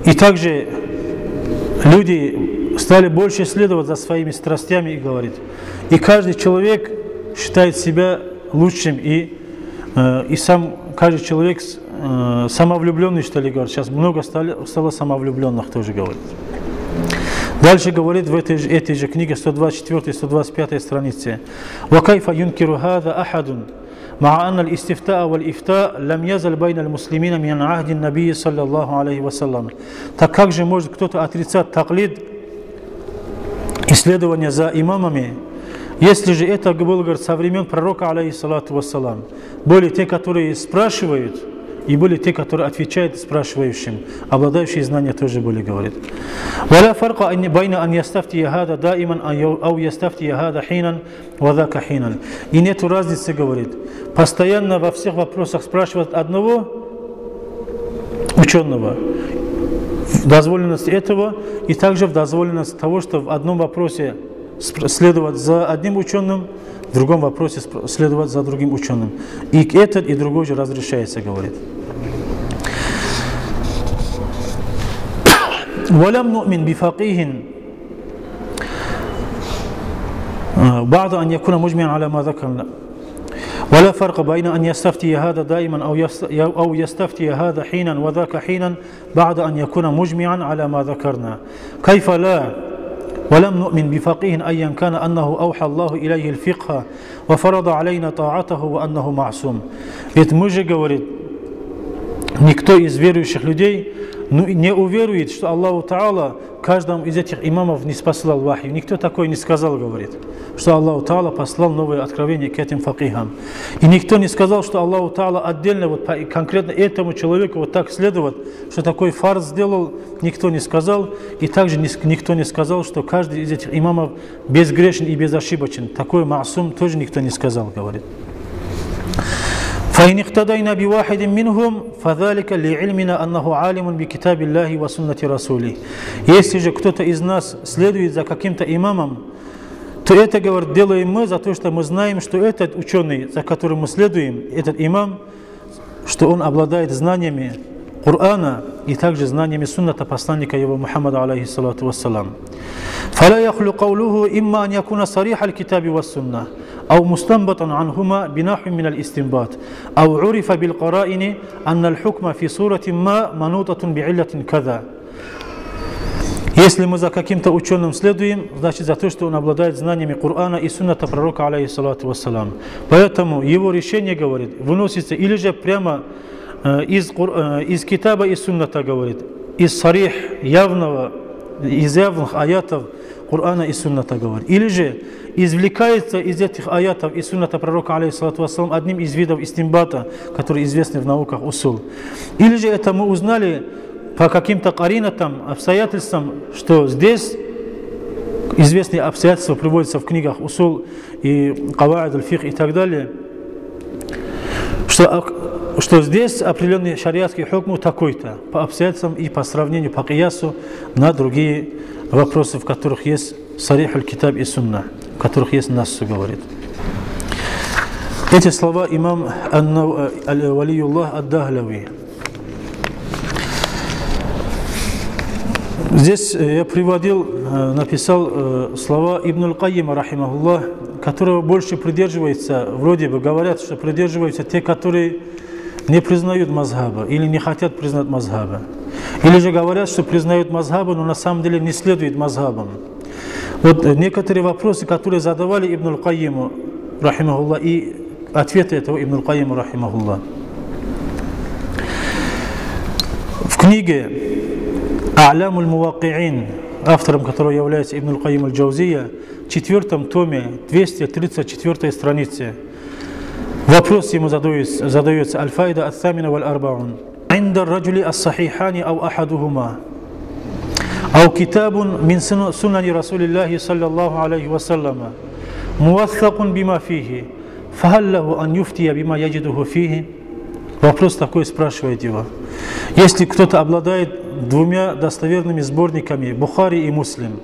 И также люди стали больше следовать за своими страстями, говорит. И каждый человек считает себя лучшим, и сам каждый человек самовлюбленный, что ли, говорит. Сейчас много стало самовлюбленных, тоже говорит. Дальше говорит в этой же книге, 124-125 странице: «Вакайфа юнкиру хада ахадун, ма анна аль-истифтаа валь-ифтаа лам язаль байна аль-муслимина мин ахди набии саллаллаху алейхи вассалам». Так как же может кто-то отрицать таклид, исследование за имамами, если же это было, говорит, со времен пророка, алейхиссалату вассалам? Были те, которые спрашивают, и были те, которые отвечают спрашивающим. Обладающие знания тоже были, говорит. «Валя фарка байна ан ястафтия хада даиман ау ястафтия хада хинан вадака хинан». И нету разницы, говорит, постоянно во всех вопросах спрашивать одного ученого, в дозволенности этого, и также в дозволенности того, что в одном вопросе следовать за одним ученым, в другом вопросе следовать за другим ученым. И этот, и другой же разрешается, говорит. «Валям ну'мин бифакихин ба'да ан якуна мужмиан аля ма закарна. Валя фарка байна ан ястафтия хада даиман ау ястафтия хада хинан вадака хинан ба'да ан якуна мужмиан аля ма закарна. Кайфа ла ولم نؤمن بفقيه أيا كان أنه أوحى الله إليه الفقه وفرض علينا طاعته وأنه معصوم». Ведь мы же, говорит, никто из верующих людей не уверует, что Аллаху Та'ала каждому из этих имамов не спасал вахи. Никто такой не сказал, говорит, что Аллаху Та'ала послал новое откровение к этим факихам. И никто не сказал, что Аллаху Та'ала отдельно, вот конкретно этому человеку вот так следовать, что такой фарз сделал, никто не сказал. И также никто не сказал, что каждый из этих имамов безгрешен и безошибочен. Такой маасум тоже никто не сказал, говорит. فإن اقتدينا بواحد منهم فذلك لعلمنا أنه عالم بكتاب الله وسنة رسوله. Если же кто-то из нас следует за каким-то имамом, то это, говорит, делаем мы за то, что мы знаем, что этот ученый, за которым мы следуем, этот имам, что он обладает знаниями Корана и также знаниями сунната посланника его Мухаммада, алейхиссалату вассалам. فلا يخلو قوله إما أن يكون صريح الكتاب والسنة أو مستنبطا عنهما بنحو من الاستنباط أو عرف بالقرائن أن الحكم في صورة ما منوطة بعلة كذا. Если мы за каким-то ученым следуем, значит за то, что он обладает знаниями Корана и сунната пророка, алейхиссалату вассалам. Поэтому его решение, говорит, выносится или же прямо из китаба и сунната говорит, из сарих, из явных аятов Корана и сунната говорит. Или же извлекается из этих аятов и сунната пророка, алейхиссалату вассалам, одним из видов истимбата, который известны в науках усул. Или же это мы узнали по каким-то каринатам, обстоятельствам, что здесь известные обстоятельства приводятся в книгах усул и каваид аль-фих и так далее, что здесь определенный шариатский хукм такой-то, по обстоятельствам и по сравнению, по киясу на другие вопросы, в которых есть сарих аль-китаб и сунна, в которых есть нассу, говорит. Эти слова имам Валиюллах ад-Дахлави. Здесь я написал слова Ибн аль-Кайима, рахимахуллах, которого больше придерживается, вроде бы говорят, что придерживаются те, которые не признают мазхаба или не хотят признать мазхаба. Или же говорят, что признают мазхаба, но на самом деле не следуют мазхабам. Вот некоторые вопросы, которые задавали Ибн аль-Кайиму, рахимахуллах, и ответы этого Ибн аль-Кайима, рахимахуллах. В книге А'лям аль-Мувакки'ин, автором которого является Ибн аль-Кайим аль-Джаузия, в 4 томе, 234 странице, вопрос ему задается аль-файда ат-тамина валь-арбаун. عند الرجل الصحيحان أو أحدهما أو كتاب من سنن رسول الله صلى الله عليه وسلم موثق بما فيه فهل له أن يفتي بما يجده فيه. Вопрос такой спрашивает его. Если кто-то обладает двумя достоверными сборниками Бухари и Муслим,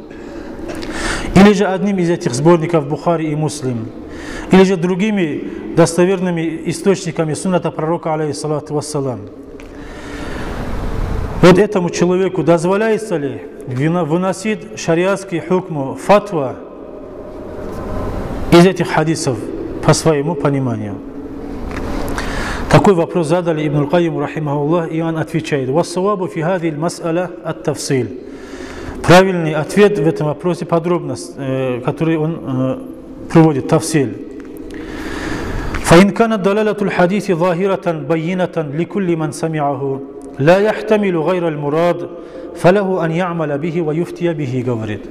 или же одним из этих сборников Бухари и Муслим, или же другими достоверными источниками сунната пророка, алейхиссалату вассалам, вот этому человеку дозволяется ли выносить шариатский хукм, фатва из этих хадисов по своему пониманию? Такой вопрос задали Ибн аль-Кайим, рахимахуллах, и он отвечает: «Вассавабу фи хази аль-мас'аля ат-тафсил». Правильный ответ в этом вопросе подробность, который он приводит, тафсиль. فإن كانت دلالة الحديث ظاهرة بينة لكل من سمعه لا يحتمل غير المراد فله أن يعمل به ويفتي به, говорит.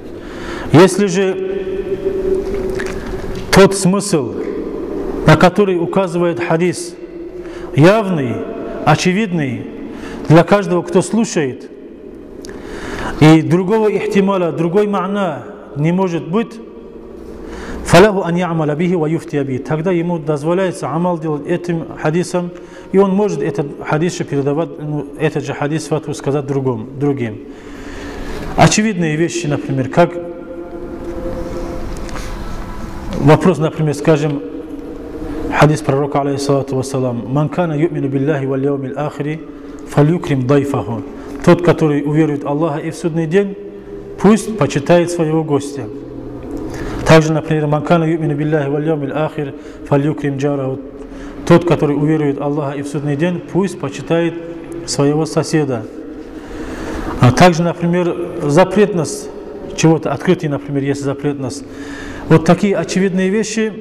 Если же тот смысл, на который указывает хадис, явный, очевидный для каждого, кто слушает, и другого ихтимала, другой ма'на не может быть, фалаху ан я'маля бихи ва юфтия бихи, тогда ему дозволяется амал делать этим хадисом, и он может этот хадис передавать, этот же хадис фатву сказать другим. Очевидные вещи, например, как вопрос, например, скажем, хадис пророка, алейхиссалату вассалам: «Ман кана ю'мину биллахи валь яумил ахири фальюкрим дайфаху». Тот, который уверует в Аллаха и в судный день, пусть почитает своего гостя. Также, например, «Ман кана ю'мину биллахи валь яумил ахир фальюкрим джараху». Тот, который уверует в Аллаха и в судный день, пусть почитает своего соседа. А также, например, запретность чего-то, открытый, например, есть запретность. Вот такие очевидные вещи.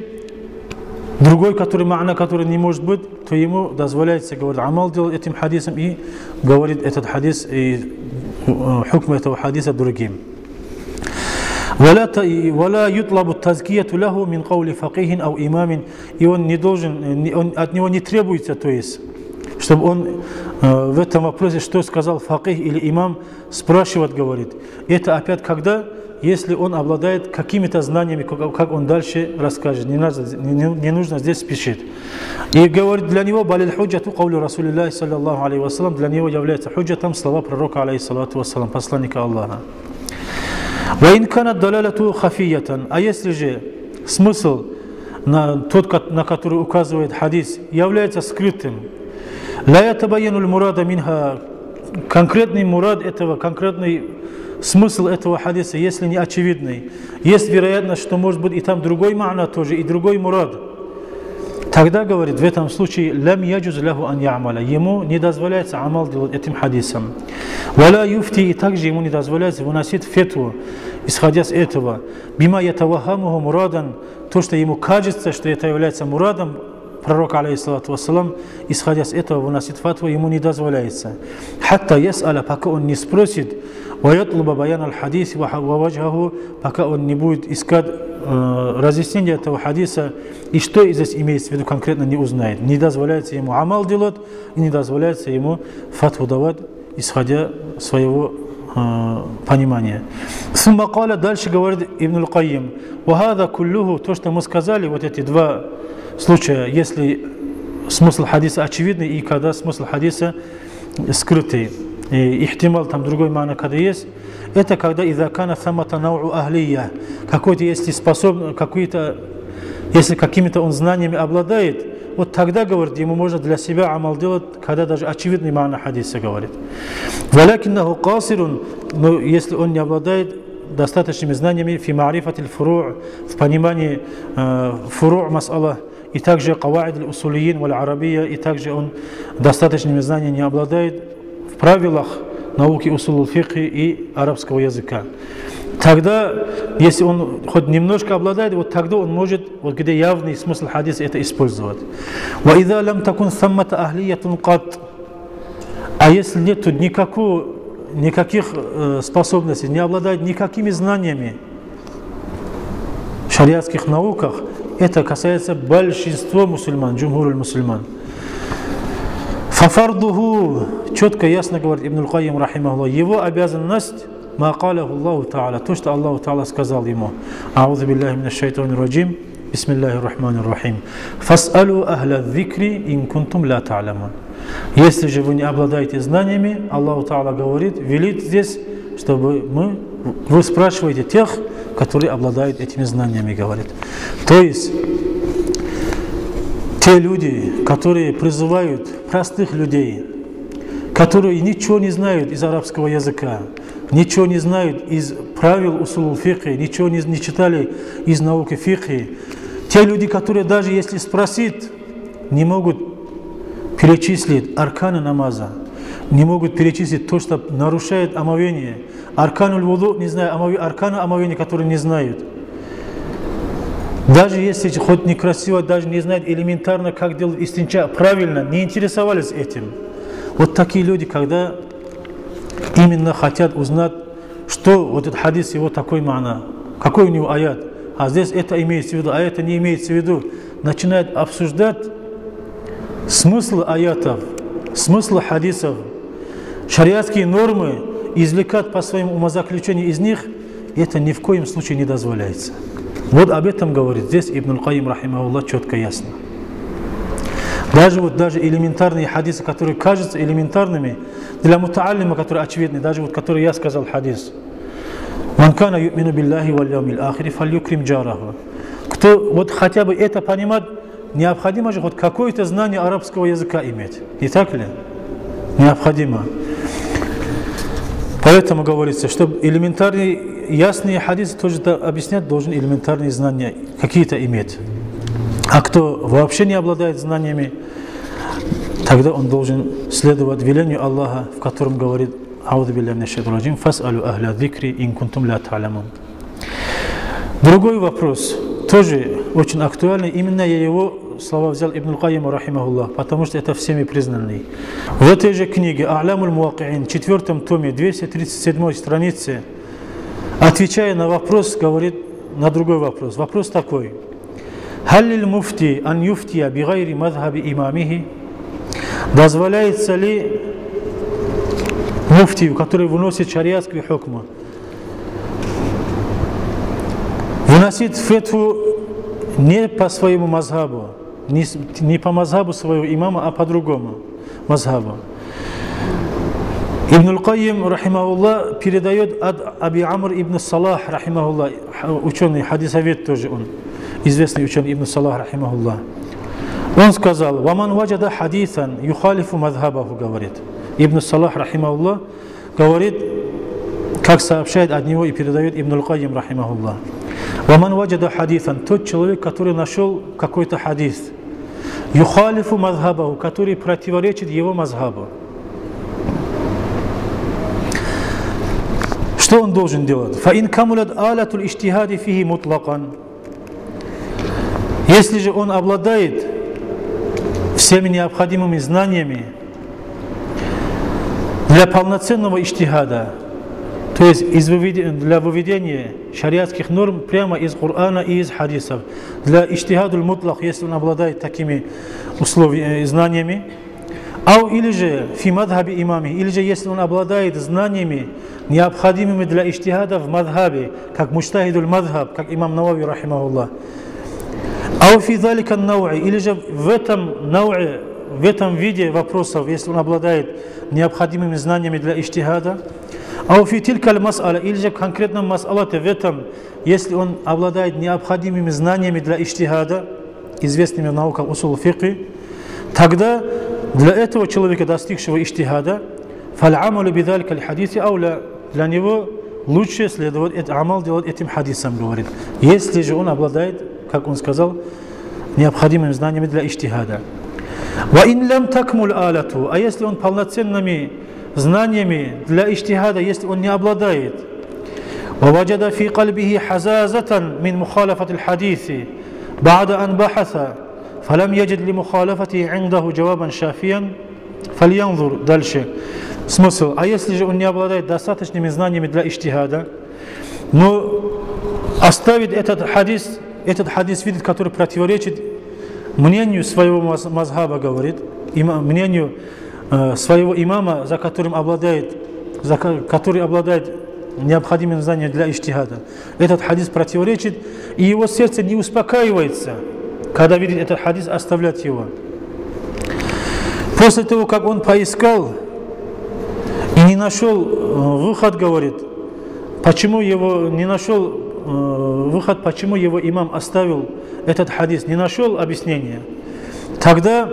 Другой, ма'на, который не может быть, то ему дозволяется, говорит, амал делать этим хадисом и говорит этот хадис и хукм этого хадиса другим. ولا يطلب التزكية له من قول فقيه أو إمام, и он не должен, от него не требуется, то есть, чтобы он в этом вопросе, что сказал факих или имам, спрашивать, говорит. Это опять когда? Если он обладает какими-то знаниями, как он дальше расскажет. Не нужно здесь спешить. И говорит, для него балил худжату каулю Расулиллахи саллаллаху алейхи вассалам, для него является худжатом слова пророка, алейхиссалату вассалам, посланника Аллаха. وإن كانت دلالته خفية, а если же смысл, тот, на который указывает хадис, является скрытым, لا يتبين المراد منها, конкретный мурад этого, конкретный смысл этого хадиса, если не очевидный, есть вероятность, что может быть и там другой ма'на тоже, и другой мурад, тогда, говорит, в этом случае лам яджуз лаху ан я'маля, ему не дозволяется амал делать этим хадисом. Валя юфти, и также ему не дозволяется выносить фетву, исходя с этого. Бима ятавахамуху мурадан, то, что ему кажется, что это является мурадом пророк, алейхиссалату вассалам, исходя с этого, выносит фатву, ему не дозволяется. Хатта яс'аля, пока он не спросит, ваятлуба баян аль-хадис ваваджаху, пока он не будет искать разъяснение этого хадиса, и что здесь имеется в виду конкретно, не узнает. Не дозволяется ему амал делать, и не дозволяется ему фатву давать, исходя своего понимания. Сумма каля, дальше говорит Ибн аль-Кайим, вахада куллюху, то, что мы сказали, вот эти два случая, если смысл хадиса очевидный и когда смысл хадиса скрытый, и ихтимал, там другой мана, когда есть, это когда изакана самата нау ахлия, какой-то, если способен, какой-то, если какими-то он знаниями обладает, вот тогда, говорит, ему можно для себя амал делать, когда даже очевидный мана хадиса говорит. Валякиннаху касирун, но если он не обладает достаточными знаниями фи ма'рифатиль фуру', в понимании фуру' мас'ала, и также каваид аль-усулиин валь-арабия, и также он достаточными знаниями не обладает в правилах науки усул фикхи и арабского языка. Тогда, если он хоть немножко обладает, вот тогда он может, вот где явный смысл хадиса, это использовать. وَإِذَا لَمْ تَكُنْ ثَمَّةَ أَهْلِيَّةٌ قَطْ. А если нет никаких способностей, не обладает никакими знаниями в шариатских науках, это касается большинства мусульман, джумхур мусульман. Фафардуху, четко, ясно говорит Ибн аль-Кайим, рахимахуллах, его обязанность, ма калаху Аллаху та'аля, то, что Аллаху та'аля сказал ему. Аузу биллахи минаш шайтанир раджим, бисмиллахир рахманир рахим. Фас'алу ахля дзикри ин кунтум ла та'ламун. Если же вы не обладаете знаниями, Аллаху та'аля говорит, велит здесь, чтобы вы спрашиваете тех, которые обладают этими знаниями, говорит. То есть, те люди, которые призывают простых людей, которые ничего не знают из арабского языка, ничего не знают из правил усул фикхи, ничего не читали из науки фикхи, те люди, которые даже если спросить, не могут перечислить арканы намаза, не могут перечислить то, что нарушает омовение, аркануль вуду, не знаю, арканы омовения, которые не знают. Даже если хоть некрасиво, даже не знают элементарно, как делать истинча, правильно, не интересовались этим. Вот такие люди, когда именно хотят узнать, что вот этот хадис, его такой мана, какой у него аят, а здесь это имеется в виду, а это не имеется в виду, начинают обсуждать смысл аятов, смысл хадисов, шариатские нормы, извлекать по своему умозаключению из них, это ни в коем случае не дозволяется. Вот об этом говорит здесь Ибн аль-Кайим, рахимахуллах, четко ясно. Даже элементарные хадисы, которые кажутся элементарными, для мутааллима, которые очевидны, даже вот который я сказал хадис. «Ман кана ю'мину биллахи валь яумил ахири фальюкрим джараху». Кто вот хотя бы это понимает, необходимо же хоть какое-то знание арабского языка иметь. Не так ли? Необходимо. Поэтому говорится, чтобы элементарные, ясные хадисы тоже объяснять, должен элементарные знания какие-то иметь. А кто вообще не обладает знаниями, тогда он должен следовать велению Аллаха, в котором говорит: «Аузу биллахи минаш шайтанир раджим, фас'алу ахля дзикри ин кунтум ла та'ламун». Другой вопрос, тоже очень актуальный, именно я его слова взял Ибн аль-Кайим, рахимахуллах, потому что это всеми признанный. В этой же книге «А'лямуль муаки'ин», 4 томе, 237 странице, отвечая на вопрос, говорит на другой вопрос. Вопрос такой: «Халлиль муфти ан юфтия бигайри мазхаби имамихи». Дозволяется ли муфтию, который выносит шариатскую хукму, выносить фетву не по своему мазхабу, не по мазхабу своего имама, а по другому мазхабу? Ибн аль-Кайим, рахимахуллах, передает от Аби Амр ибн Салах, рахимахуллах, ученый, хадисовед тоже он, известный ученый Ибн Салах, рахимахуллах. Он сказал: «Ваман ваджада хадисан юхалифу мазхабаху», говорит. Ибн Салах, рахимахуллах, говорит, как сообщает от него и передает Ибн аль-Кайим, рахимахуллах. «Ваман ваджада хадисан», тот человек, который нашел какой-то хадис, юхалифу мазхабаху, который противоречит его мазхабу. Что он должен делать? «Фаин камулят алатуль иштихади фихи мутлакан». Если же он обладает всеми необходимыми знаниями для полноценного иджтихада, то есть для выведения шариатских норм прямо из Корана и из хадисов. Для иджтихадуль мутлах, если он обладает такими знаниями. Или же фи мадхаби имами, или же если он обладает знаниями, необходимыми для иджтихада в мадхабе, как муджтахидуль мадхаб, как имам Навави рахимахуллах. Фи залика науи, или же в этом виде вопросов, если он обладает необходимыми знаниями для иджтихада. Фи тилкаль мас'аля, или же в конкретном мас'алате, в этом, если он обладает необходимыми знаниями для иджтихада, известными в науках усул фикхи, тогда для этого человека, достигшего иджтихада, фал'амалу бидалика аль-хадиси ауля, для него лучше следовать амал делать этим хадисом, говорит. Если же он обладает, как он сказал, необходимыми знаниями для иджтихада. Ва ин лам такмул алату, а если он полноценными знаниями для иджтихада, если он не обладает, ва ваджада фи кальбихи хазазатан мин мухалафат аль-хадиси, ба'да ан бахаса, фалам яджид ли мухалафати индаху джавабан шафиян, фальянзур. Дальше. Смысл. А если же он не обладает достаточными знаниями для иджтихада, но оставит этот хадис видит, который противоречит мнению своего мазхаба, говорит, мнению своего имама, который обладает необходимым знанием для иджтихада. Этот хадис противоречит, и его сердце не успокаивается, когда видит этот хадис, оставлять его. После того, как он поискал и не нашел выход, говорит, почему его не нашел выход, почему его имам оставил этот хадис, не нашел объяснения, тогда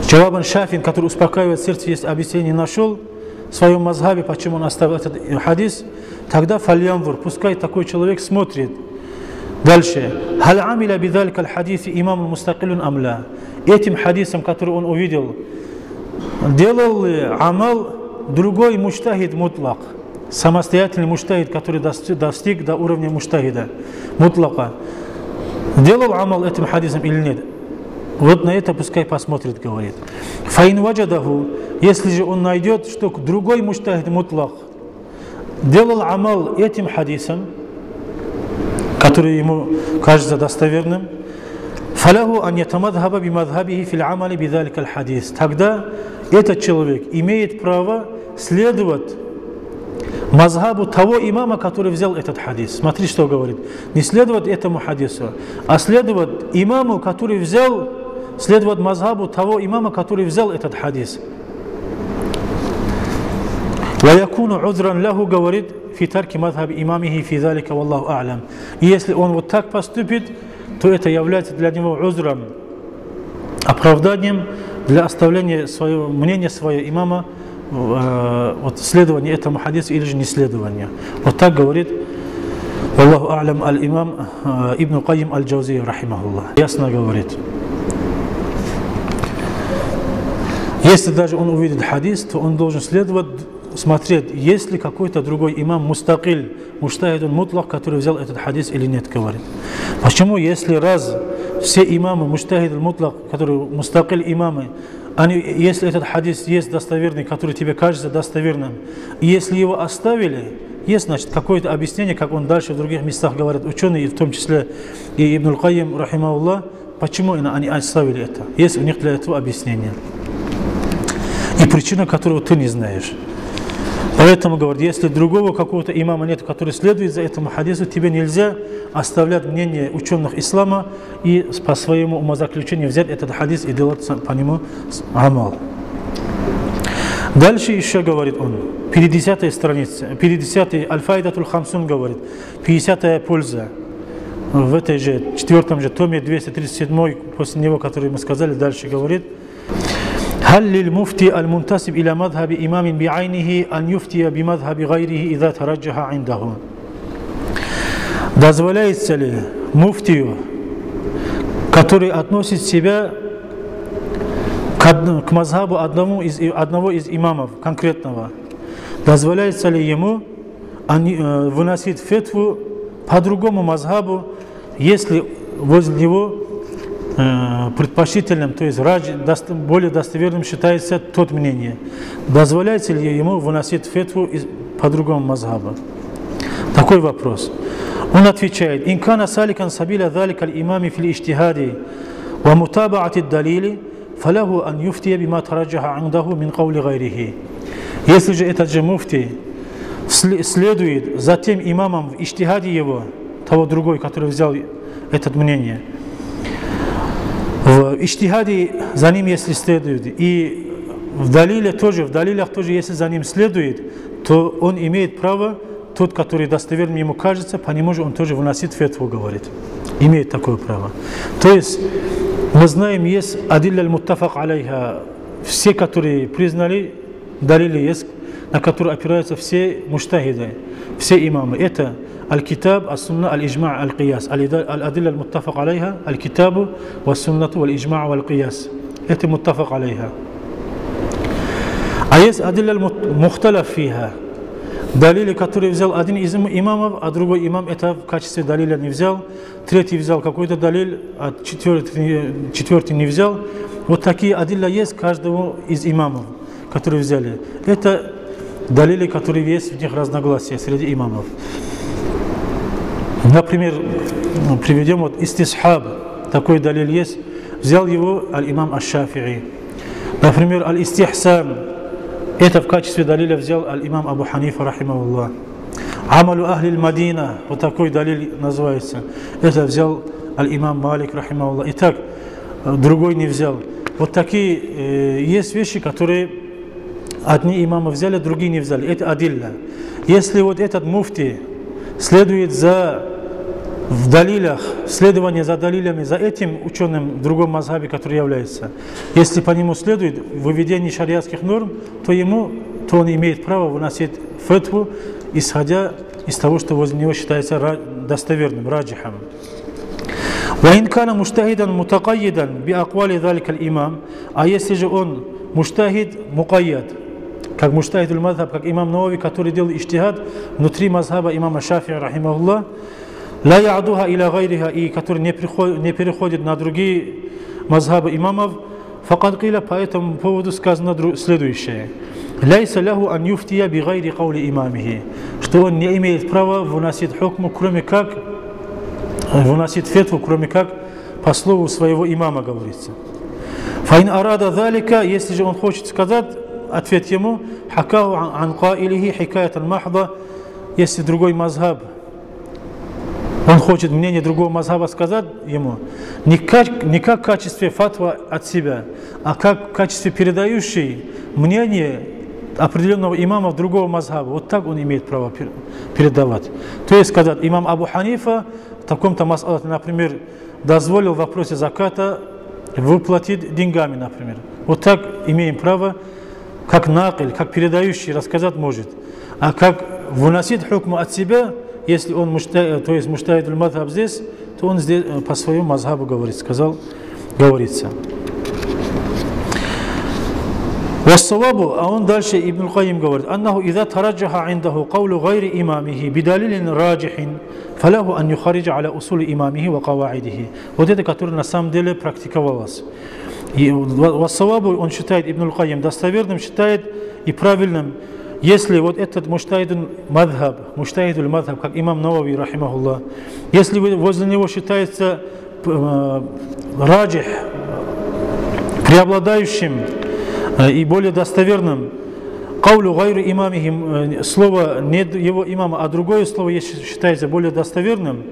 Джавабан Шафин, который успокаивает сердце, если объяснение не нашел в своем мазхабе, почему он оставил этот хадис, тогда фальянзур, пускай такой человек смотрит. Дальше. Халь амиля бидалика аль-хадиси имам мустакилун амля. Этим хадисом, который он увидел, делал ли амал другой муджтахид мутлак, самостоятельный муджтахид, который достиг до уровня муджтахида мутлака. Делал амал этим хадисом или нет? Вот на это пускай посмотрит, говорит. Фаин ваджадаху, если же он найдет, что другой муджтахид мутлак делал амал этим хадисом, который ему кажется достоверным, фаляху ан ятамадхаба бимадхабихи фил амали бидалика аль-хадис. Тогда этот человек имеет право следовать мазхабу того имама, который взял этот хадис. Смотри, что говорит. Не следовать этому хадису, а следовать имаму, который взял, следовать мазхабу того имама, который взял этот хадис. Ва якуну узран лаху, говорит, фи тарки мазхаби имамихи фи залика валлаху а'лям. И если он вот так поступит, то это является для него узром, оправданием для оставления своего мнения, своего имама, вот следования этому хадису или же не следования. Вот так говорит валлаху а'лям аль-имам Ибн Кайим аль-Джаузия рахимахуллах. Ясно говорит. Если даже он увидит хадис, то он должен следовать, смотреть, есть ли какой-то другой имам мустакиль, муджтахидун мутлак, который взял этот хадис или нет, говорит. Почему, если раз все имамы муджтахидун мутлак, которые мустакиль имамы, если этот хадис есть достоверный, который тебе кажется достоверным, и если его оставили, есть, значит, какое-то объяснение, как он дальше в других местах говорит, ученые, в том числе и Ибн Кайим рахимахуллах, почему они оставили это? Есть у них для этого объяснение. И причина, которую ты не знаешь. Поэтому, говорит, если другого какого-то имама нет, который следует за этому хадису, тебе нельзя оставлять мнение ученых ислама и по своему умозаключению взять этот хадис и делать по нему амал. Дальше еще говорит он, 50-я страница, 50-й аль-файдатуль хамсун, говорит, 50-я польза. В этой же, 4-м же томе, 237-й, после него, который мы сказали, дальше говорит, هل للمفتي المنتسب إلى مذهب إمام بعينه أن يفتي بمذهب غيره إذا ترجح عنده. Дозволяется ли муфтию, который относит себя к мазхабу одного из имамов конкретного, дозволяется ли ему выносить фетву по другому мазхабу, если возле него предпочтительным, то есть более достоверным считается тот мнение. Дозволяется ли ему выносить фетву по другому мазхабу? Такой вопрос. Он отвечает: «Ин кана саликан сабиля залика аль-имами фил иджтихади ва мутабаати ад-далили, фалаху ан юфтия бима тараджаха индаху мин каули гайрихи». Если же этот же муфти следует за тем имамом в иджтихаде его, того другой, который взял это мнение, в иджтихаде за ним, если следует, и в далилях тоже, если за ним следует, то он имеет право, тот, который достоверным ему кажется, по нему же он тоже выносит фетву, говорит. Имеет такое право. То есть, мы знаем, есть адилля аль-муттафак алейха, все, которые признали, далили есть, на которые опираются все муштахиды, все имамы. Это аль-китаб, ас-сунна, аль-иджма', аль-кияс. Аль-адилля аль-муттафак алейха, аль-китабу, ва-суннату, валь-иджма', валь-кияс. Это муттафак алейха. А есть адилля аль-мухталаф фиха. Далили, который взял один из имамов, а другой имам это в качестве далиля не взял, третий взял какой-то далиль, а четвертый не взял. Вот такие адилля есть каждого из имамов, которые взяли. Это далили, которые есть в них разногласия среди имамов. Например, приведем вот истисхаб, такой далиль есть, взял его аль-имам аш-Шафи'i. Например, аль-истихсан, это в качестве далиля взял аль-имам Абу Ханифа, рахимахуллах. Амалу ахли Мадина, вот такой далиль называется. Это взял аль-имам Малик, рахимахуллах. Итак, другой не взял. Вот такие есть вещи, которые одни имамы взяли, другие не взяли. Это адилля. Если вот этот муфти следует в далилях, следование за далилями, за этим ученым в другом мазхабе, который является, если по нему следует выведение шариатских норм, то он имеет право выносить фетву, исходя из того, что возле него считается достоверным, раджихом. وإن كان مجتهدا متقيدا بأقوال ذلك الإمام, а если же он мужтахид мукайяд, как мужтахид аль-мазхаб, как имам Навави, который делал иджтихад внутри мазхаба имама Шафи'и, рахимахуллах, ла я'духа иля гайриха, и который не переходит на другие мазхабы имамов, факад киля, по этому поводу сказано следующее: ляйса ляху ан юфтия би гайри каули имамихи, что он не имеет права выносить хукму, кроме как выносить фетву, кроме как по слову своего имама, говорится. Фаин арада залика, если же он хочет сказать, ответ ему: хакаху ан каилихи хикаятан махда, если другой мазхаб, он хочет мнение другого мазхаба сказать ему, не как в качестве фатва от себя, а как в качестве передающей мнение определенного имама другого мазхаба. Вот так он имеет право передавать. То есть сказать, имам Абу Ханифа в таком-то мас'алате, например, дозволил в вопросе заката выплатить деньгами, например. Вот так имеем право, как накиль, как передающий рассказать может. А как выносить хукму от себя, если он то есть муштахид аль-мазхаб здесь, то он здесь по своему мазхабу говорит, говорится. Вассавабу, а он дальше Ибн аль-Кайим говорит: аннаху иза тараджаха индаху каулу гайри имамихи бидалилин раджихин, фалаху ан юхариджа аля усули имамихи ва каваидихи. Вот это, которое на самом деле практиковалось. И вассавабу, он считает, Ибн аль-Кайим достоверным, считает и правильным, если вот этот муштахид аль-мазхаб, как имам Навави, рахимахуллах, если возле него считается раджих, преобладающим и более достоверным, каулю гайру имамихим, слово не его имама, а другое слово считается более достоверным,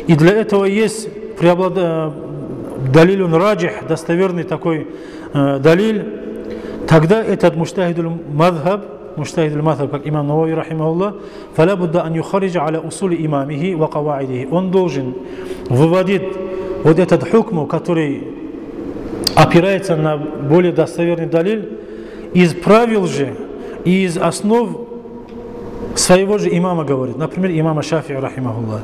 и для этого есть далилюн раджих, достоверный такой далиль, тогда этот муштахид аль-мазхаб, как имам Навави, рахимахуллах, фаля будда ан юхариджа аля усули имамихи ва каваидихи. Он должен выводить вот этот хукму, который опирается на более достоверный далиль, из правил же и из основ своего же имама, говорит. Например, имама Шафи'и, рахимахуллах.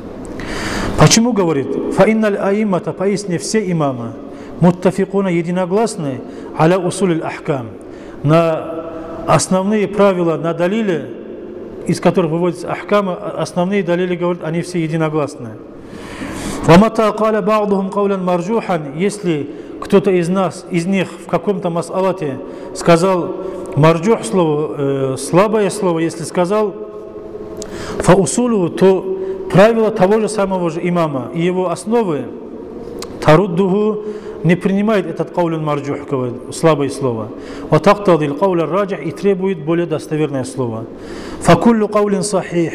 Почему говорит? Фаинналь аиммата, поясни, все имамы муттафикуна, единогласны, аля усуль ахкам, на основные правила, на далили, из которых выводятся ахкамы, основные далили, говорят, они все единогласны. وَمَتَى قَالَ بَعْضُهُمْ قَوْلًا مَرْجُوحًا, если кто-то из них в каком-то мас'алате сказал марджух слово, слабое слово, если сказал фаусулу, то правило того же самого же имама и его основы таруддуху не принимает этот каулюн марджух, слабое слово. Ватактадил кауля раджих, и требует более достоверное слово. Факуллю каулин сахих,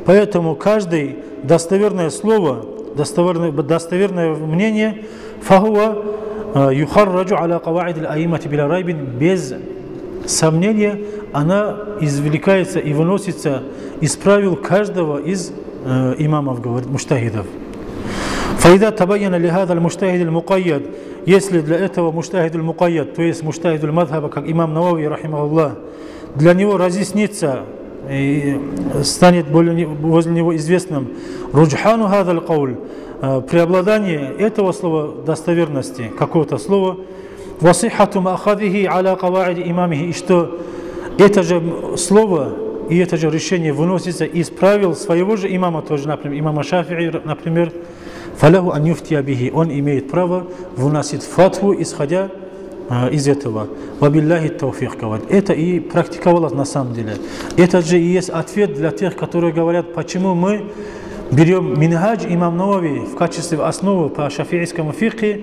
поэтому каждое достоверное слово, достоверное мнение, фахуа юхарраджу аля каваид аль-аимати биля райбин, без сомнения она извлекается и выносится из правил каждого из имамов, говорит, муштахидов. فإذا تبين لهذا المجتهد المقيد, если для этого муштахид аль-мукайяд, то есть муштахид аль-мадхаба, как имам Навави, рахимахуллах, для него разъяснится и станет возле него известным руджхану хада аль-кауль, преобладание этого слова достоверности, какого-то слова, васихату маахадихи аля каваиди имамихи, и что это же слово и это же решение выносится из правил своего же имама, тоже, например, имама Шафи'i, например, фаляху ан юфтия бихи, он имеет право выносить фатву, исходя из этого. Вабилляхи тауфих, говорит. Это и практиковалось на самом деле. Это же и есть ответ для тех, которые говорят, почему мы берем минхадж имам Навави в качестве основы по шафи'ийскому фикхе,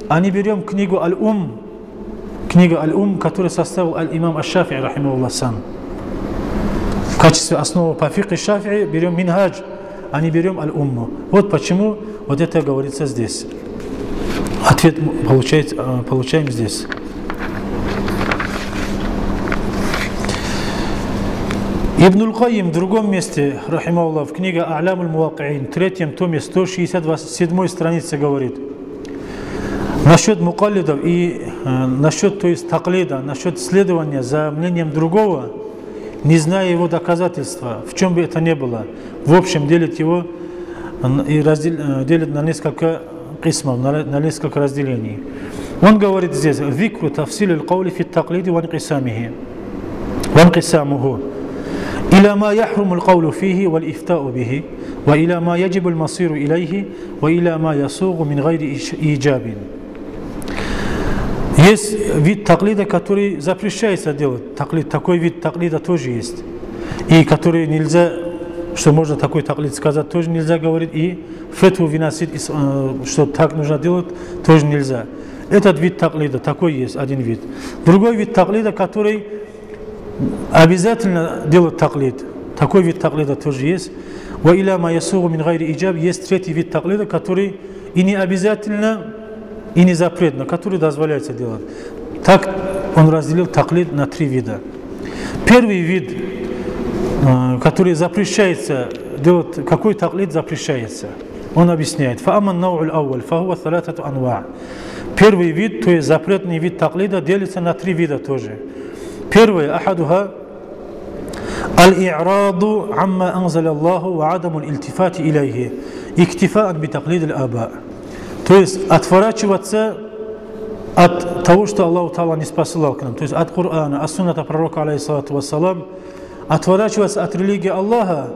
а не берем книгу Аль-Ум, которую составил Аль-Имам Аш-Шафи'и, рахимахуллах, сам. В качестве основы по фикхе Шафи'и берем минхадж, а не берем Аль-Умму. Вот почему вот это говорится здесь. Ответ получаем здесь. Ибн Аль-Кайим в другом месте, рахимахуллах, в книге А'лям аль-Муаки'ин, 3-м томе, 167 странице говорит, насчет мукаллидов и насчет, то есть таклида, насчет следования за мнением другого, не зная его доказательства, в чем бы это ни было, в общем делит его и делит на несколько قسمов, на несколько разделений. Он говорит здесь: «Викру тафсиль аль-каули фи таклиди ванкисамуху, иля ма яхруму аль-каулу фихи валь-ифтау бихи, ва иля ма яджибу аль-масиру илайхи, ва иля ма ясугу мин гайри иджабин». Есть вид таклида, который запрещается делать. Такой вид таклида тоже есть. И который нельзя, что можно такой таклид сказать, тоже нельзя говорить. И фетву выносить, что так нужно делать, тоже нельзя. Этот вид таклида, такой есть один вид. Другой вид таклида, который обязательно делает таклид. Такой вид таклида тоже есть. Ва иля ма ясугу мин гайри иджаб. Есть третий вид таклида, который и не обязательно, и не запретно, который дозволяется делать. Так он разделил таклид на 3 вида. Первый вид, который запрещается делать, какой таклид запрещается, он объясняет. Фа'аман нау'уль ауаль, фахуа салатату анва'. Первый вид, то есть запретный вид таклида, делится на 3 вида тоже. Первый, ахадуха, аль-и'раду амма анзаля Аллаху ва адаму илтифати илайхи, иктифаан би таклид аль-аба. То есть отворачиваться от того, что Аллах Та'ала не спасал к нам, то есть от Корана, от сунната пророка, алейхиссалату вассалам, отворачиваться от религии Аллаха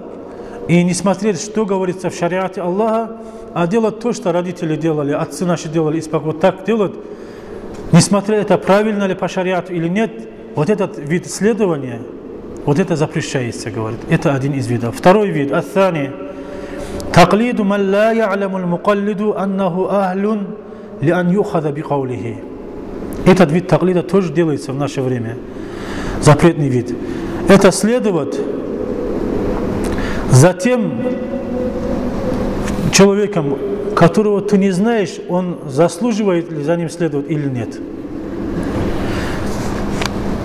и не смотреть, что говорится в шариате Аллаха, а делать то, что родители делали, отцы наши делали, и вот так делать, несмотря это правильно ли по шариату или нет, вот этот вид следования, вот это запрещается, говорит. Это один из видов. Второй вид, ат-тани, таклиду ман ла я'ламу аль-мукаллиду аннаху ахлун ли ан юхада би каулихи. Этот вид таклида тоже делается в наше время. Запретный вид. Это следовать за тем человеком, которого ты не знаешь, он заслуживает ли за ним следовать или нет.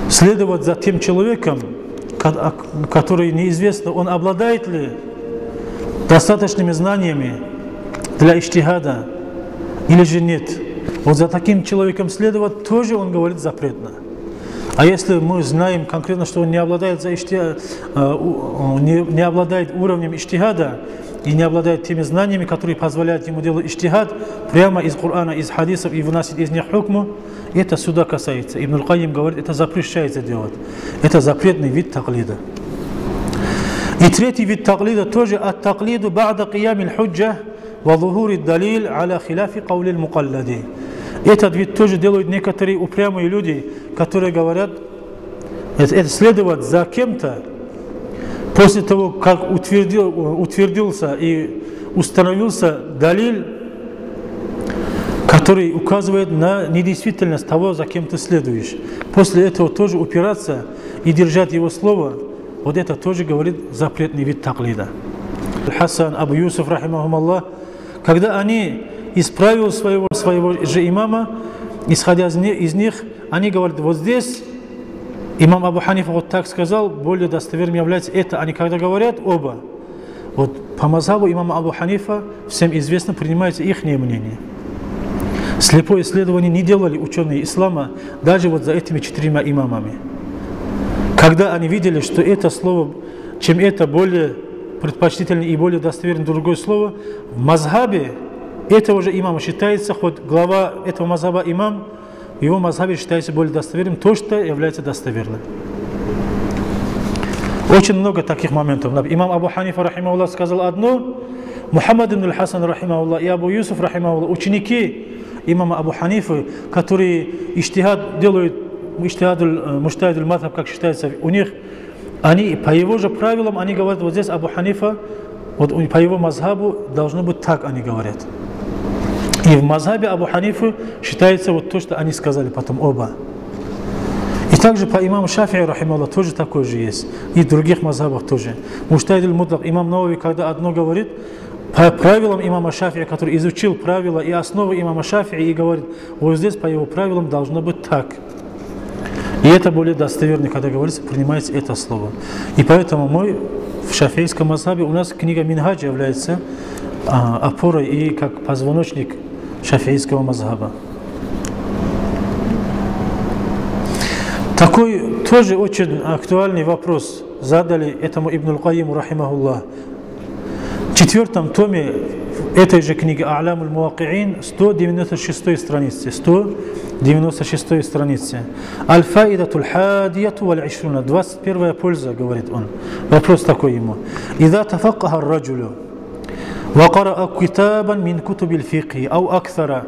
Следовать за тем человеком, который неизвестно, он обладает ли достаточными знаниями для иджтихада или же нет. Вот за таким человеком следовать тоже, он говорит, запретно. А если мы знаем конкретно, что он не обладает, не обладает уровнем иджтихада и не обладает теми знаниями, которые позволяют ему делать иджтихад прямо из Корана, из хадисов и выносить из них хукму, это сюда касается. Ибн Аль-Кайим говорит, это запрещается делать. Это запретный вид таклида. И третий вид таклида тоже ат-таклиду ба'да киямил худжа وظهور الدليل على خلاف قول المقلد. Этот вид тоже делают некоторые упрямые люди, которые говорят, это следовать за кем-то, после того, как утвердился и установился далиль, который указывает на недействительность того, за кем ты следуешь. После этого тоже упираться и держать его слово, вот это тоже говорит запретный вид таклида. Хасан, Абу Юсуф, рахимахумаллах, когда они исправили своего же имама, исходя из них, они говорят, вот здесь имам Абу Ханифа вот так сказал, более достоверным является это. Они когда говорят оба, вот по мазхабу имама Абу Ханифа, всем известно, принимается их мнение. Слепое исследование не делали ученые ислама, даже вот за этими 4 имамами. Когда они видели, что это слово, чем это более предпочтительное и более достоверное другое слово, в мазхабе этого же имама считается, хоть глава этого мазхаба имам, в его мазхабе считается более достоверным, то, что является достоверным. Очень много таких моментов. Имам Абу Ханифа, рахимахуллах, сказал одно, Мухаммад ибн Хасан, рахимахуллах, и Абу Юсуф, рахимахуллах, ученики имама Абу Ханифы, которые иштихад делают, муштахид мазхаб, как считается у них, они по его же правилам, они говорят, вот здесь Абу Ханифа, вот по его мазхабу должно быть так, они говорят. И в мазхабе Абу Ханифы считается вот то, что они сказали потом оба. И также по имаму Шафии, рахимахуллах, тоже такой же есть. И в других мазхабах тоже. Муштахид аль-Мутлак, имам Навави, когда одно говорит, по правилам имама Шафии, который изучил правила и основы имама Шафии, и говорит, вот здесь по его правилам должно быть так. И это более достоверно, когда говорится, принимается это слово. И поэтому мы в шафийском мазхабе, у нас книга Минхадж является опорой и как позвоночник шафийского мазхаба. Такой тоже очень актуальный вопрос задали этому Ибн аль-Кайиму, рахимахуллах. В 4-м томе этой же книги А'лам аль-Муаки'ин, 196 странице. 196 странице. Аль-Фаидатуль хадияту валь-ишруна. 21-я польза, говорит он. Вопрос такой ему. Иза тафаккаха ар-раджулю وقرأ كتابا من كتب الفقه أو أكثر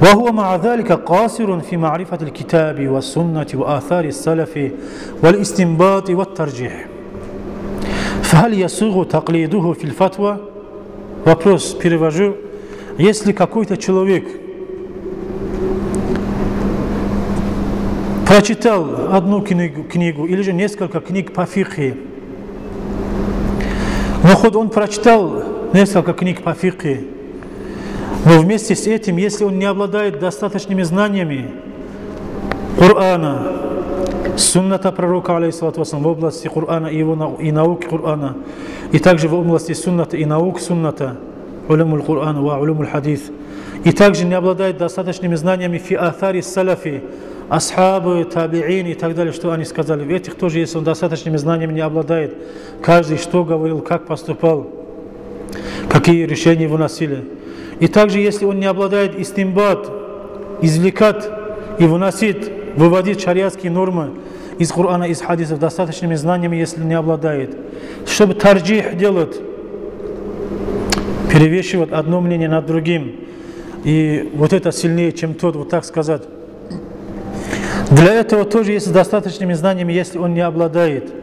وهو مع ذلك قاصر في معرفة الكتاب والسنة وآثار السلف والاستنباط والترجيح فهل يسوغ تقليده في الفتوى؟ Вопрос перевожу. Если какой-то человек прочитал одну книгу или же несколько книг по фикхе, но хоть он прочитал несколько книг по фикхе, но вместе с этим, если он не обладает достаточными знаниями Корана, сунната пророка, алейхиссалату вассалам, в области Корана и науки Корана, и также в области сунната и наук сунната, улумуль Корана ва улумуль хадис, и также не обладает достаточными знаниями фи атари салафи, асхабы, табиин и так далее, что они сказали. В этих тоже, если он достаточными знаниями не обладает, каждый что говорил, как поступал, какие решения выносили. И также, если он не обладает истимбат, извлекать и выводить шариатские нормы из Корана, из хадисов, достаточными знаниями, если не обладает, чтобы тарджих делать, перевешивать одно мнение над другим, и вот это сильнее, чем тот, вот так сказать. Для этого тоже есть достаточными знаниями, если он не обладает.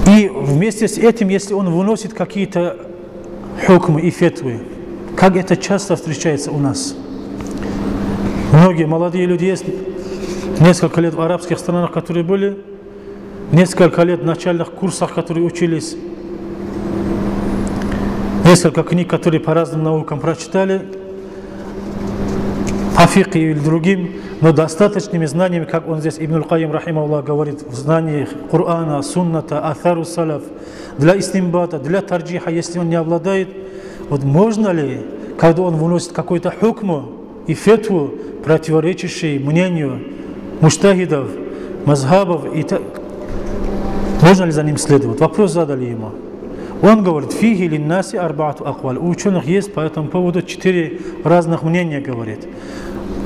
И вместе с этим, если он выносит какие-то хукмы и фетвы, как это часто встречается у нас. Многие молодые люди есть, несколько лет в арабских странах, которые были, несколько лет в начальных курсах, которые учились, несколько книг, которые по разным наукам прочитали, по фикху или другим, но достаточными знаниями, как он здесь, Ибн аль-Кайим, рахимахуллах, говорит, в знаниях Корана, сунната, атару салаф, для истимбата, для тарджиха, если он не обладает, вот можно ли, когда он выносит какой-то хукму и фетву, противоречащий мнению муштахидов, мазхабов, можно ли за ним следовать? Вопрос задали ему. Он говорит, фиги линнаси арбаату акваль. У ученых есть по этому поводу 4 разных мнения, говорит.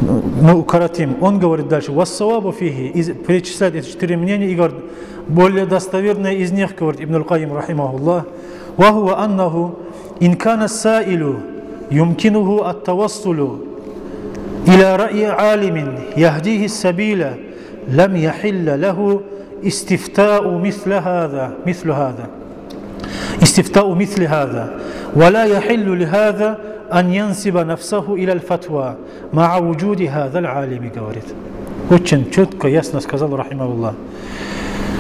Мы укоротим. Он говорит дальше, вассавабу фиги, перечисляет эти 4 мнения и говорит, более достоверное из них, говорит Ибн аль-Кайим, рахимахуллах, وهو أنه إن كان السائل يمكنه التوصل إلى رأي عالم يهديه السبيل لم يحل له استفتاء مثل هذا ولا يحل لهذا أن ينسب نفسه إلى الفتوى مع وجود هذا العالم. Говорит. Очень четко, ясно сказал, рахимахуллах.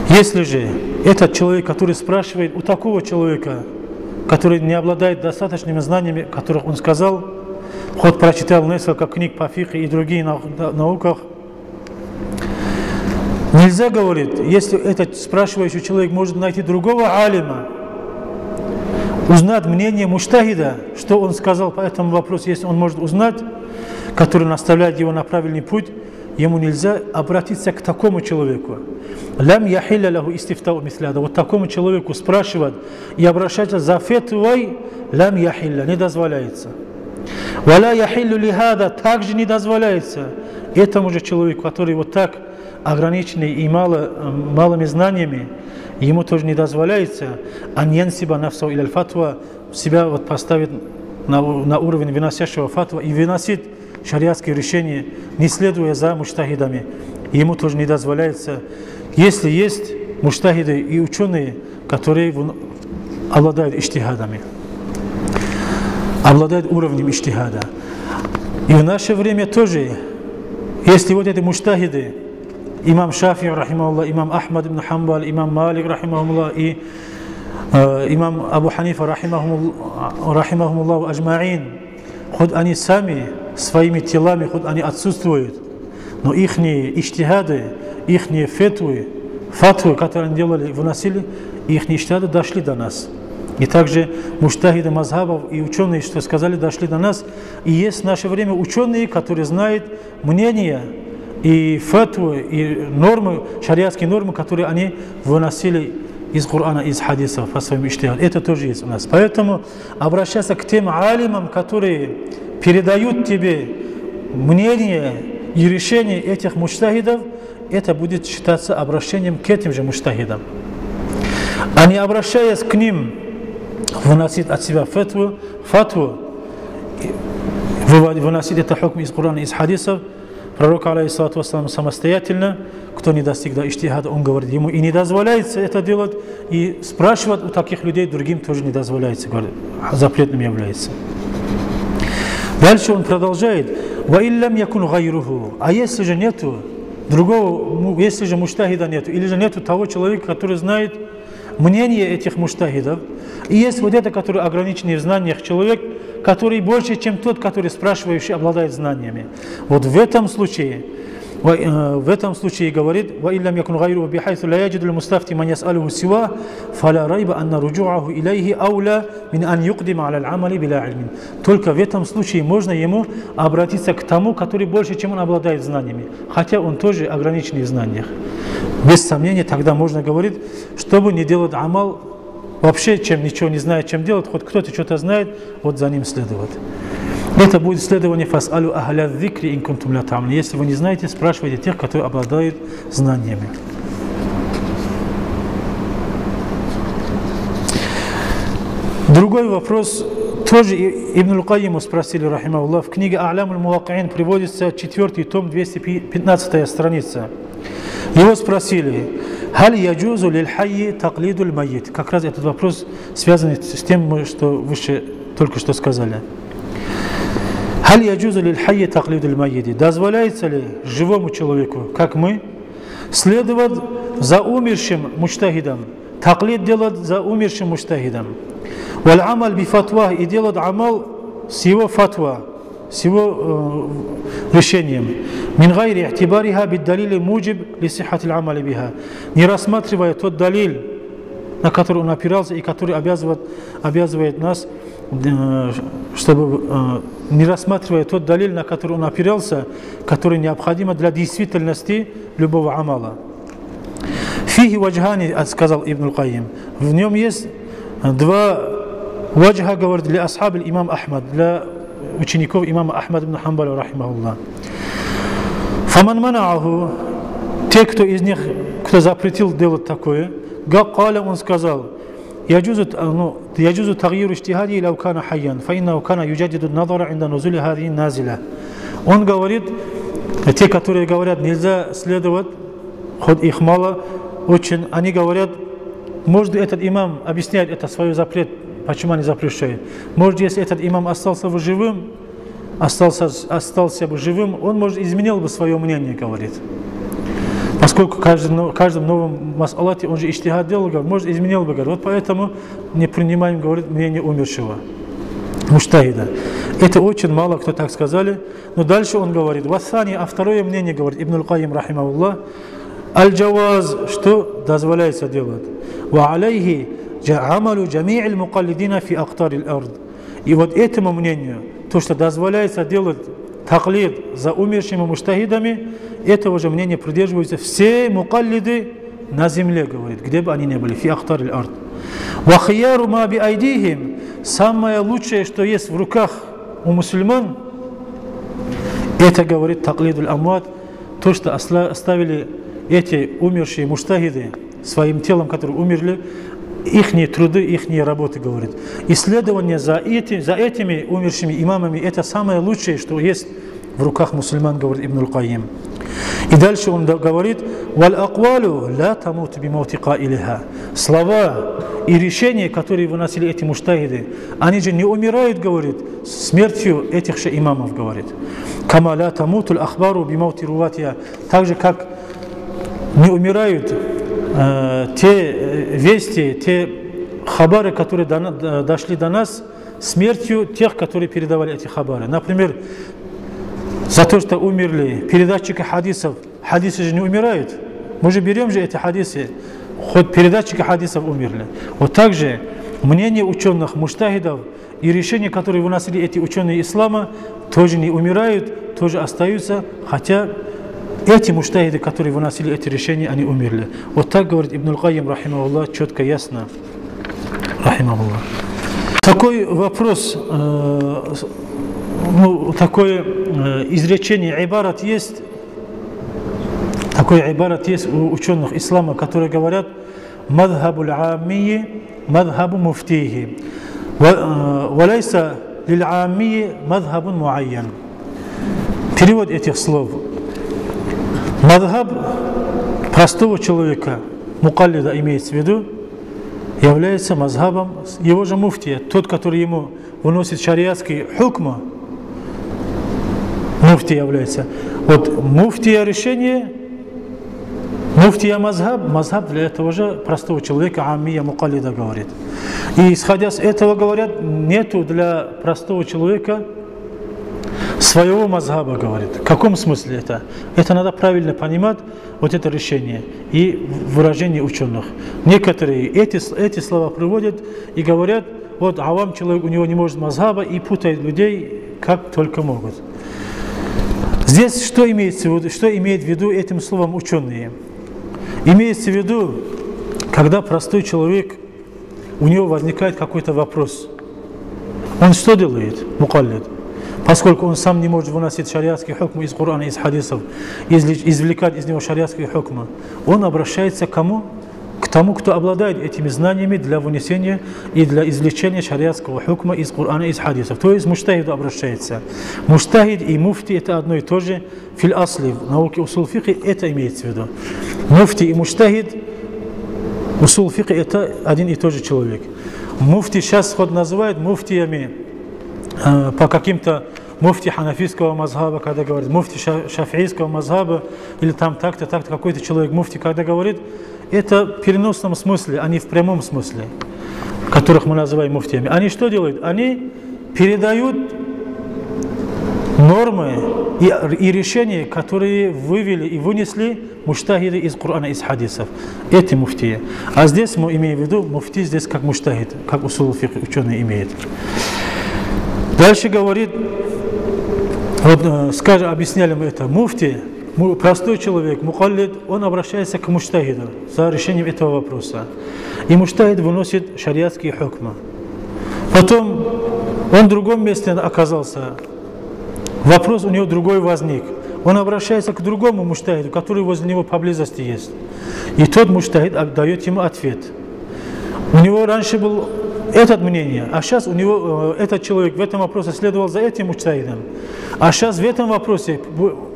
Если же этот человек, который спрашивает у такого человека, который не обладает достаточными знаниями, которых он сказал, хоть прочитал несколько книг по фикху и других науках, нельзя, говорит, если этот спрашивающий человек может найти другого алима, узнать мнение муджтахида, что он сказал по этому вопросу, если он может узнать, который наставляет его на правильный путь, ему нельзя обратиться к такому человеку. Лям яхилля лаху истифтау мисляда. Вот такому человеку спрашивать и обращаться за фетвой, лям яхилля, не дозволяется. Валя яхиллю лихада, также не дозволяется этому же человеку, который вот так ограниченный и малыми знаниями, ему тоже не дозволяется аньянсиба нафсау иляль фатва, себя вот поставить на уровень выносящего фатва и выносить шариатские решения, не следуя за муджтахидами. Ему тоже не дозволяется, если есть муджтахиды и ученые, которые обладают иджтихадами, обладают уровнем иджтихада. И в наше время тоже, если вот эти муджтахиды, имам Шафи, рахимахуллах, имам Ахмад ибн Хамбаль, имам Малик, рахимахуллах, и имам Абу Ханифа, рахимахумуллах аджмаин, хоть они сами своими телами, хоть они отсутствуют, но их иджтихады, их фатвы, которые они делали, выносили, их иджтихады дошли до нас. И также муджтахиды мазхабов и ученые, что сказали, дошли до нас. И есть в наше время ученые, которые знают мнения и фатвы, и нормы, шариатские нормы, которые они выносили из Корана, из хадисов по своим иджтихадам. Это тоже есть у нас. Поэтому обращаться к тем алимам, которые передают тебе мнение и решение этих муджтахидов, это будет считаться обращением к этим же муджтахидам. А не обращаясь к ним, выносить от себя фатву, выносить это хукм из Корана, из хадисов. Пророк, алейхиссалату вассалам, самостоятельно, кто не достиг до иджтихада, он говорит, ему и не дозволяется это делать, и спрашивать у таких людей другим тоже не дозволяется, говорит, запретным является. Дальше он продолжает, «Ваиллям якун гайруху». А если же нету другого, если же муджтахида нету, или же нету того человека, который знает мнение этих муджтахидов, и есть вот это, который ограниченный в знаниях человек, который больше, чем тот, который спрашивающий обладает знаниями. Вот в этом случае говорит, وَإِلَّمْ يَكُنْ غَيْرُهُ بِحَيْثُ لَا يَجِدُ الْمُسْتَفْتِي مَنْ يَسْأَلُهُ سِوَاهُ فَلَا رَيْبَ أَنَّ رُجُوعَهُ إِلَيْهِ أَوْلَى مِنْ أَنْ يُقْدِمَ عَلَى الْعَمَلِ بِلَا عِلْمٍ. Только в этом случае можно ему обратиться к тому, который больше, чем он обладает знаниями, хотя он тоже ограниченный в знаниях. Без сомнения, тогда можно говорить, чтобы не делать амал, вообще, чем ничего не знает, чем делать, хоть кто-то что-то знает, вот за ним следовать. Это будет следование фас'алу ахля дзикри ин кунтум ла та'ламун. Если вы не знаете, спрашивайте тех, которые обладают знаниями. Другой вопрос, тоже Ибн аль-Кайиму спросили, рахимахуллах, в книге А'лям аль-Муакки'ин приводится 4 том, 215 страница. Его спросили, «Халь яджузу лиль хайи таклиду аль-майит». Как раз этот вопрос связан с тем, что выше только что сказали. «Халь яджузу лиль хайи таклиду аль-майит». Дозволяется ли живому человеку, как мы, следовать за умершим муджтахидом, таклид делать за умершим муджтахидом, «Валь амаль би фатва» и делать амал с его фатва, с его решением. «Мин гайри ихтибариха биддалили муджиб ли сихати аль-амали биха». Не рассматривая тот далиль, на который он опирался и который обязывает нас, чтобы не рассматривая тот далиль, на который он опирался, который необходим для действительности любого амала. «Фихи ваджхани», сказал Ибн аль-Кайим, в нем есть два ваджха, говорит, для асхаб имам Ахмад, для учеников имама Ахмад ибн Хамбаля, рахимахуллах. «Фаман манааху те, кто из них, кто запретил делать такое, он сказал: يجوز تغيير اجتهادي لو كان حيا فإنه كان يجدد النظر عند نزول هذه النازلة. Он говорит, те, которые говорят, нельзя следовать, хоть их мало, очень, они говорят, может, этот имам объясняет это свой запрет, почему они запрещают. Может, если этот имам остался бы живым, он, может, изменил бы свое мнение, говорит. Поскольку каждым новым мас'алате он же иджтихад делал, может, изменил бы, говорит. Вот поэтому не принимаем, говорит, мнение умершего муджтахида. Это очень мало кто так сказали. Но дальше он говорит, вассани, а второе мнение, говорит Ибн аль-Кайим, рахимахуллах, аль-джаваз, что дозволяется делать. Ва алейхи амалу джами'иль мукаллидина фи ақтарил ард. И вот этому мнению, то, что дозволяется делать таклид за умершими муджтахидами, этого же мнения придерживаются все мукаллиды на земле, говорит, где бы они ни были, фи ақтарил ард. Ва хияру ма би айдихим, самое лучшее, что есть в руках у мусульман, это, говорит, таклидуль амват, то, что оставили эти умершие муджтахиды своим телом, которые умерли, их труды, их работы, говорит. Исследование за этими умершими имамами, это самое лучшее, что есть в руках мусульман, говорит Ибн аль-Кайим. И дальше он говорит, «Валь аквалу ла тамут бимаути каилиха». Слова и решения, которые выносили эти муджтахиды, они же не умирают, говорит, смертью этих же имамов, говорит. «Кама ла тамутуль ахбару бимаути руватия». Так же, как не умирают те вести, те хабары, которые дошли до нас, смертью тех, которые передавали эти хабары. Например, за то, что умерли передатчики хадисов, хадисы же не умирают. Мы же берем же эти хадисы, хоть передатчики хадисов умерли. Вот так же мнение ученых, муджтахидов и решения, которые выносили эти ученые ислама, тоже не умирают, тоже остаются, хотя эти муджтахиды, которые выносили эти решения, они умерли. Вот так говорит Ибн аль-Кайим, рахимахуллах, четко, ясно. Рахимахуллах. Такой вопрос, такое изречение, айбарат есть, такой айбарат есть у ученых ислама, которые говорят: мадхабуль амми мадхабу муфтихи, валайса лиль амми мадхабун муайян. Перевод этих слов. Мадхаб простого человека, мукаллида имеется в виду, является мазхабом его же муфтия, тот, который ему выносит шариатский хукм, муфти является. Вот муфтия решение, муфтия мазхаб для этого же простого человека, аммия мукаллида, говорит. И исходя с этого, говорят, нету для простого человека своего мазхаба, говорит. В каком смысле это? Это надо правильно понимать, вот это решение и выражение ученых. Некоторые эти слова приводят и говорят, вот авам человек, у него не может мазхаба, и путает людей как только могут. Здесь что имеется в виду, что имеет в виду этим словом ученые? Имеется в виду, когда простой человек, у него возникает какой-то вопрос. Он что делает, мукаллид? Поскольку он сам не может выносить шариатский хукм из Корана, из хадисов, извлекать из него шариатский хукм, он обращается к кому? К тому, кто обладает этими знаниями для вынесения и для извлечения шариатского хукма из Корана, из хадисов. То есть муджтахид обращается. Муджтахид и муфти это одно и то же. Фил асли, в науке усул фикhi, это имеется в виду. Муфти и муджтахид, усул фикhi это один и тот же человек. Муфти сейчас называют муфтиями по каким-то муфти ханафийского мазхаба, когда говорит, муфти шафиийского мазхаба, или там так-то, какой-то человек муфти, когда говорит, это в переносном смысле, а не в прямом смысле, которых мы называем муфтиями. Они что делают? Они передают нормы и решения, которые вывели и вынесли муджтахиды из Корана, из хадисов. Эти муфтии. А здесь мы имеем в виду, муфти здесь как муджтахид, как усул фикх ученые имеют. Дальше говорит, вот, объясняли мы это, муфти, простой человек, мукаллид, он обращается к муджтахиду за решением этого вопроса. И муджтахид выносит шариатские хукмы. Потом он в другом месте оказался, вопрос у него другой возник. он обращается к другому муджтахиду, который возле него поблизости есть. И тот муджтахид дает ему ответ. У него раньше было это мнение, а сейчас у него этот человек в этом вопросе следовал за этим муджтахидом. А сейчас в этом вопросе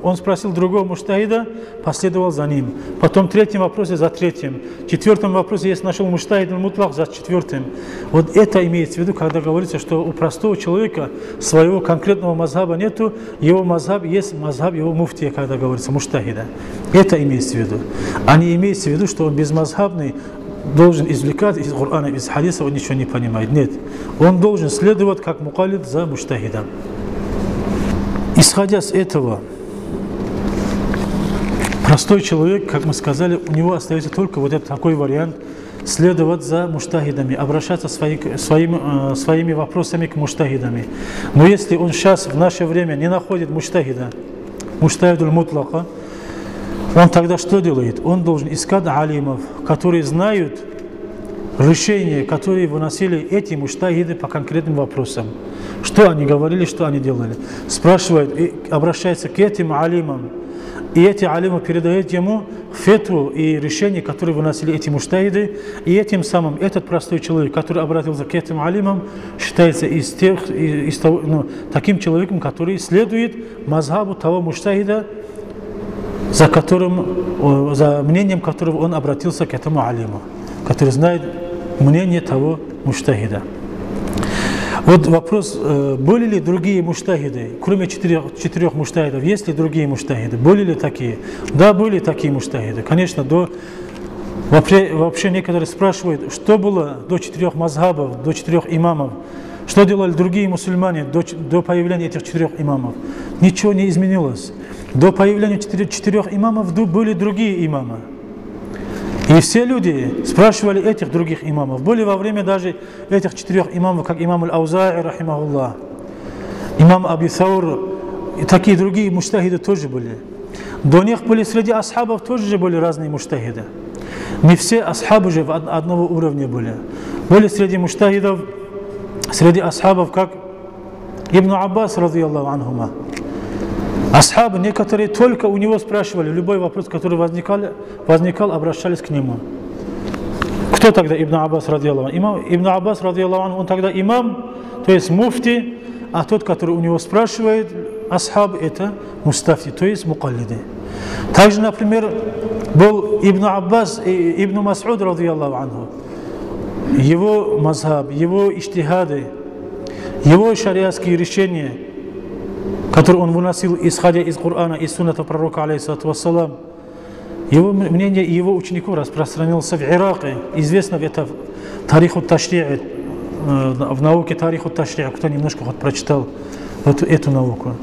он спросил другого муджтахида, последовал за ним. Потом в третьем вопросе за третьим. В четвертом вопросе, если нашел муджтахид мутлак, за четвертым. Вот это имеется в виду, когда говорится, что у простого человека своего конкретного мазхаба нету, его мазхаб есть мазхаб его муфтия, когда говорится муджтахида. Это имеется в виду. А не имеется в виду, что он безмазхабный, должен извлекать из Корана, из хадиса, он ничего не понимает. Нет. Он должен следовать как мукалид за муджтахидом. Исходя с этого, простой человек, как мы сказали, у него остается только вот этот такой вариант: следовать за муджтахидами, обращаться своими вопросами к муджтахидами. Но если он сейчас, в наше время, не находит муджтахида, муджтахидуль мутлака, он тогда что делает? Он должен искать алимов, которые знают решения, которые выносили эти муджтахиды по конкретным вопросам. Что они говорили, что они делали. Спрашивает и обращается к этим алимам. И эти алимы передают ему фетву и решения, которые выносили эти муджтахиды. И этим самым этот простой человек, который обратился к этим алимам, считается таким человеком, который следует мазхабу того муджтахида, за мнением которого он обратился к этому алиму, который знает мнение того муджтахида. Вот вопрос, были ли другие муджтахиды, кроме четырех муджтахидов, есть ли другие муджтахиды, были ли такие? Да, были такие муджтахиды. Конечно, вообще некоторые спрашивают, что было до 4 мазхабов, до 4 имамов, что делали другие мусульмане до появления этих 4 имамов. Ничего не изменилось. До появления 4 имамов были другие имамы. И все люди спрашивали этих других имамов. Были во время даже этих 4 имамов, как имам Аль-Аузаи, рахимахуллах, имам Аби Саур, и такие другие муджтахиды тоже были. До них были среди асхабов тоже были разные муджтахиды. Не все асхабы же одного уровня были. Были среди муджтахидов, среди асхабов, как Ибн Аббас, радийаллаху анхума. Асхабы некоторые только у него спрашивали, любой вопрос, который возникал, обращались к нему. Кто тогда Ибн Аббас, радийаллаху анху? Ибн Аббас, радийаллаху анху, он тогда имам, то есть муфти, а тот, который у него спрашивает, асхаб, это мустафти, то есть мукаллиды. Также, например, был Ибн Аббас и Ибн Мас'уд, радийаллаху анху. Его мазхаб, его иджтихады, его шариатские решения, которые он выносил, исходя из Корана и сунната пророка, алейхиссалату вассалам, его мнение и его учеников распространился в Ираке. Известно это в Тариху Ташри'и, в науке Тариху Ташри'и, кто немножко прочитал эту науку.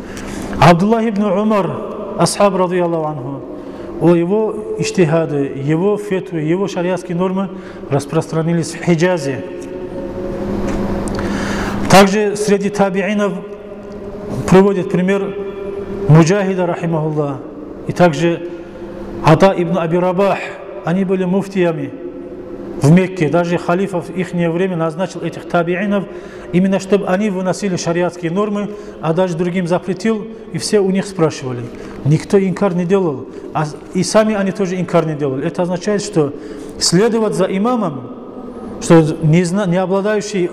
Абдуллах ибн Умар, асхаб, радийаллаху анху, его иджтихады, его фетвы, его шариатские нормы распространились в Хиджазе. Также среди табиинов приводит пример Муджахида, рахимахуллах, и также Ата ибн Аби Рабах. Они были муфтиями в Мекке. Даже халифа в их время назначил этих табиинов, именно чтобы они выносили шариатские нормы, а даже другим запретил, и все у них спрашивали. Никто инкар не делал, и сами они тоже инкар не делали. Это означает, что следовать за имамом, что не обладающий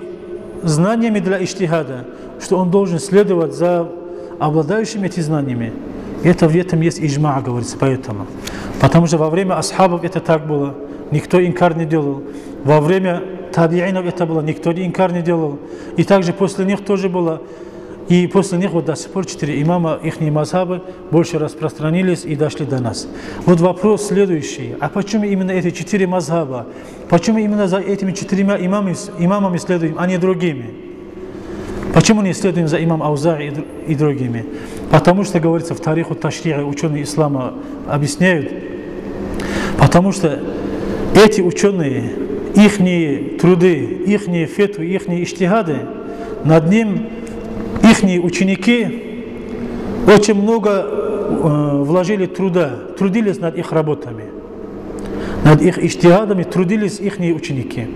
знаниями для иджтихада, что он должен следовать за обладающими этими знаниями. Это в этом есть иджма, говорится, поэтому. Потому что во время асхабов это так было, никто инкар не делал. Во время табиинов это было, никто инкар не делал. И также после них тоже было. И после них вот до сих пор 4 имама, их мазхабы больше распространились и дошли до нас. Вот вопрос следующий. А почему именно эти 4 мазхаба? Почему именно за этими 4 имамами следуем, а не другими? Почему не следуем за имам Аузаи и другими? Потому что, говорится, в Тариху Ташри'и ученые ислама объясняют, потому что эти ученые, их труды, их фетвы, их иджтихады, над ним их ученики очень много вложили труда, трудились над их работами, над их иджтихадами трудились их ученики,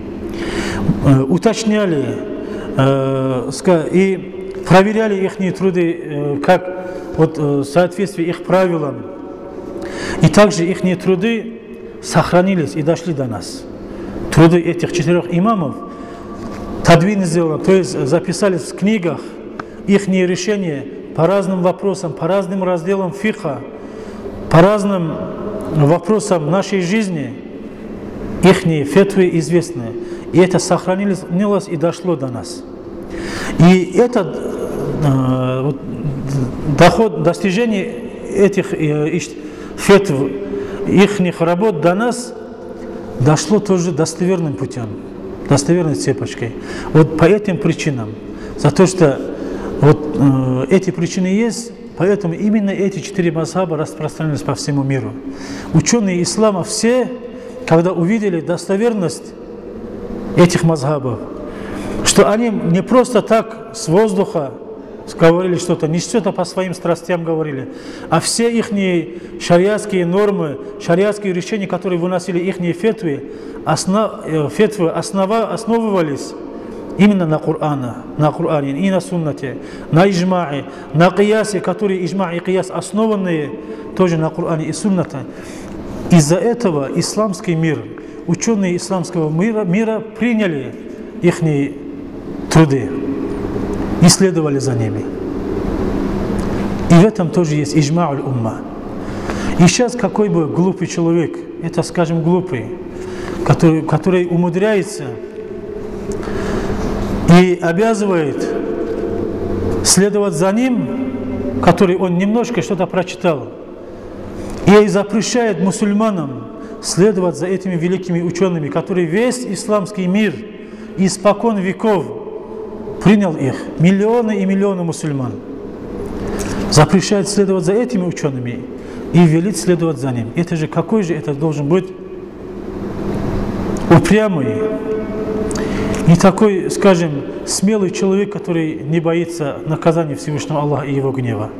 уточняли и проверяли их труды как вот, в соответствии их правилам. И также их труды сохранились и дошли до нас. Труды этих 4 имамов тадвин сделаны, то есть записались в книгах их решения по разным вопросам, по разным разделам фикха, по разным вопросам нашей жизни. Их фетвы известны. И это сохранилось и дошло до нас. И это достижение этих фетв, их работ до нас дошло тоже достоверным путем, достоверной цепочкой. Вот по этим причинам, за то, что вот эти причины есть, поэтому именно эти 4 мазхаба распространились по всему миру. Ученые ислама все, когда увидели достоверность этих мазхабов, что они не просто так с воздуха говорили что-то, не что-то по своим страстям говорили, а все их шариатские нормы, шариатские решения, которые выносили их фетвы, основывались именно на Коране и на суннате, на иджмае, на киясе, которые иджма и кияс основанные тоже на Коране и суннате. Из-за этого исламский мир, ученые исламского мира приняли их труды, исследовали за ними. И в этом тоже есть иджма умма. И сейчас какой бы глупый человек, это, скажем, глупый, который умудряется и обязывает следовать за ним, который он немножко что-то прочитал, и запрещает мусульманам следовать за этими великими учеными, которые весь исламский мир испокон веков принял их, миллионы и миллионы мусульман, запрещает следовать за этими учеными и велит следовать за ним. Это же какой же это должен быть упрямый и такой, скажем, смелый человек, который не боится наказания Всевышнего Аллаха и его гнева.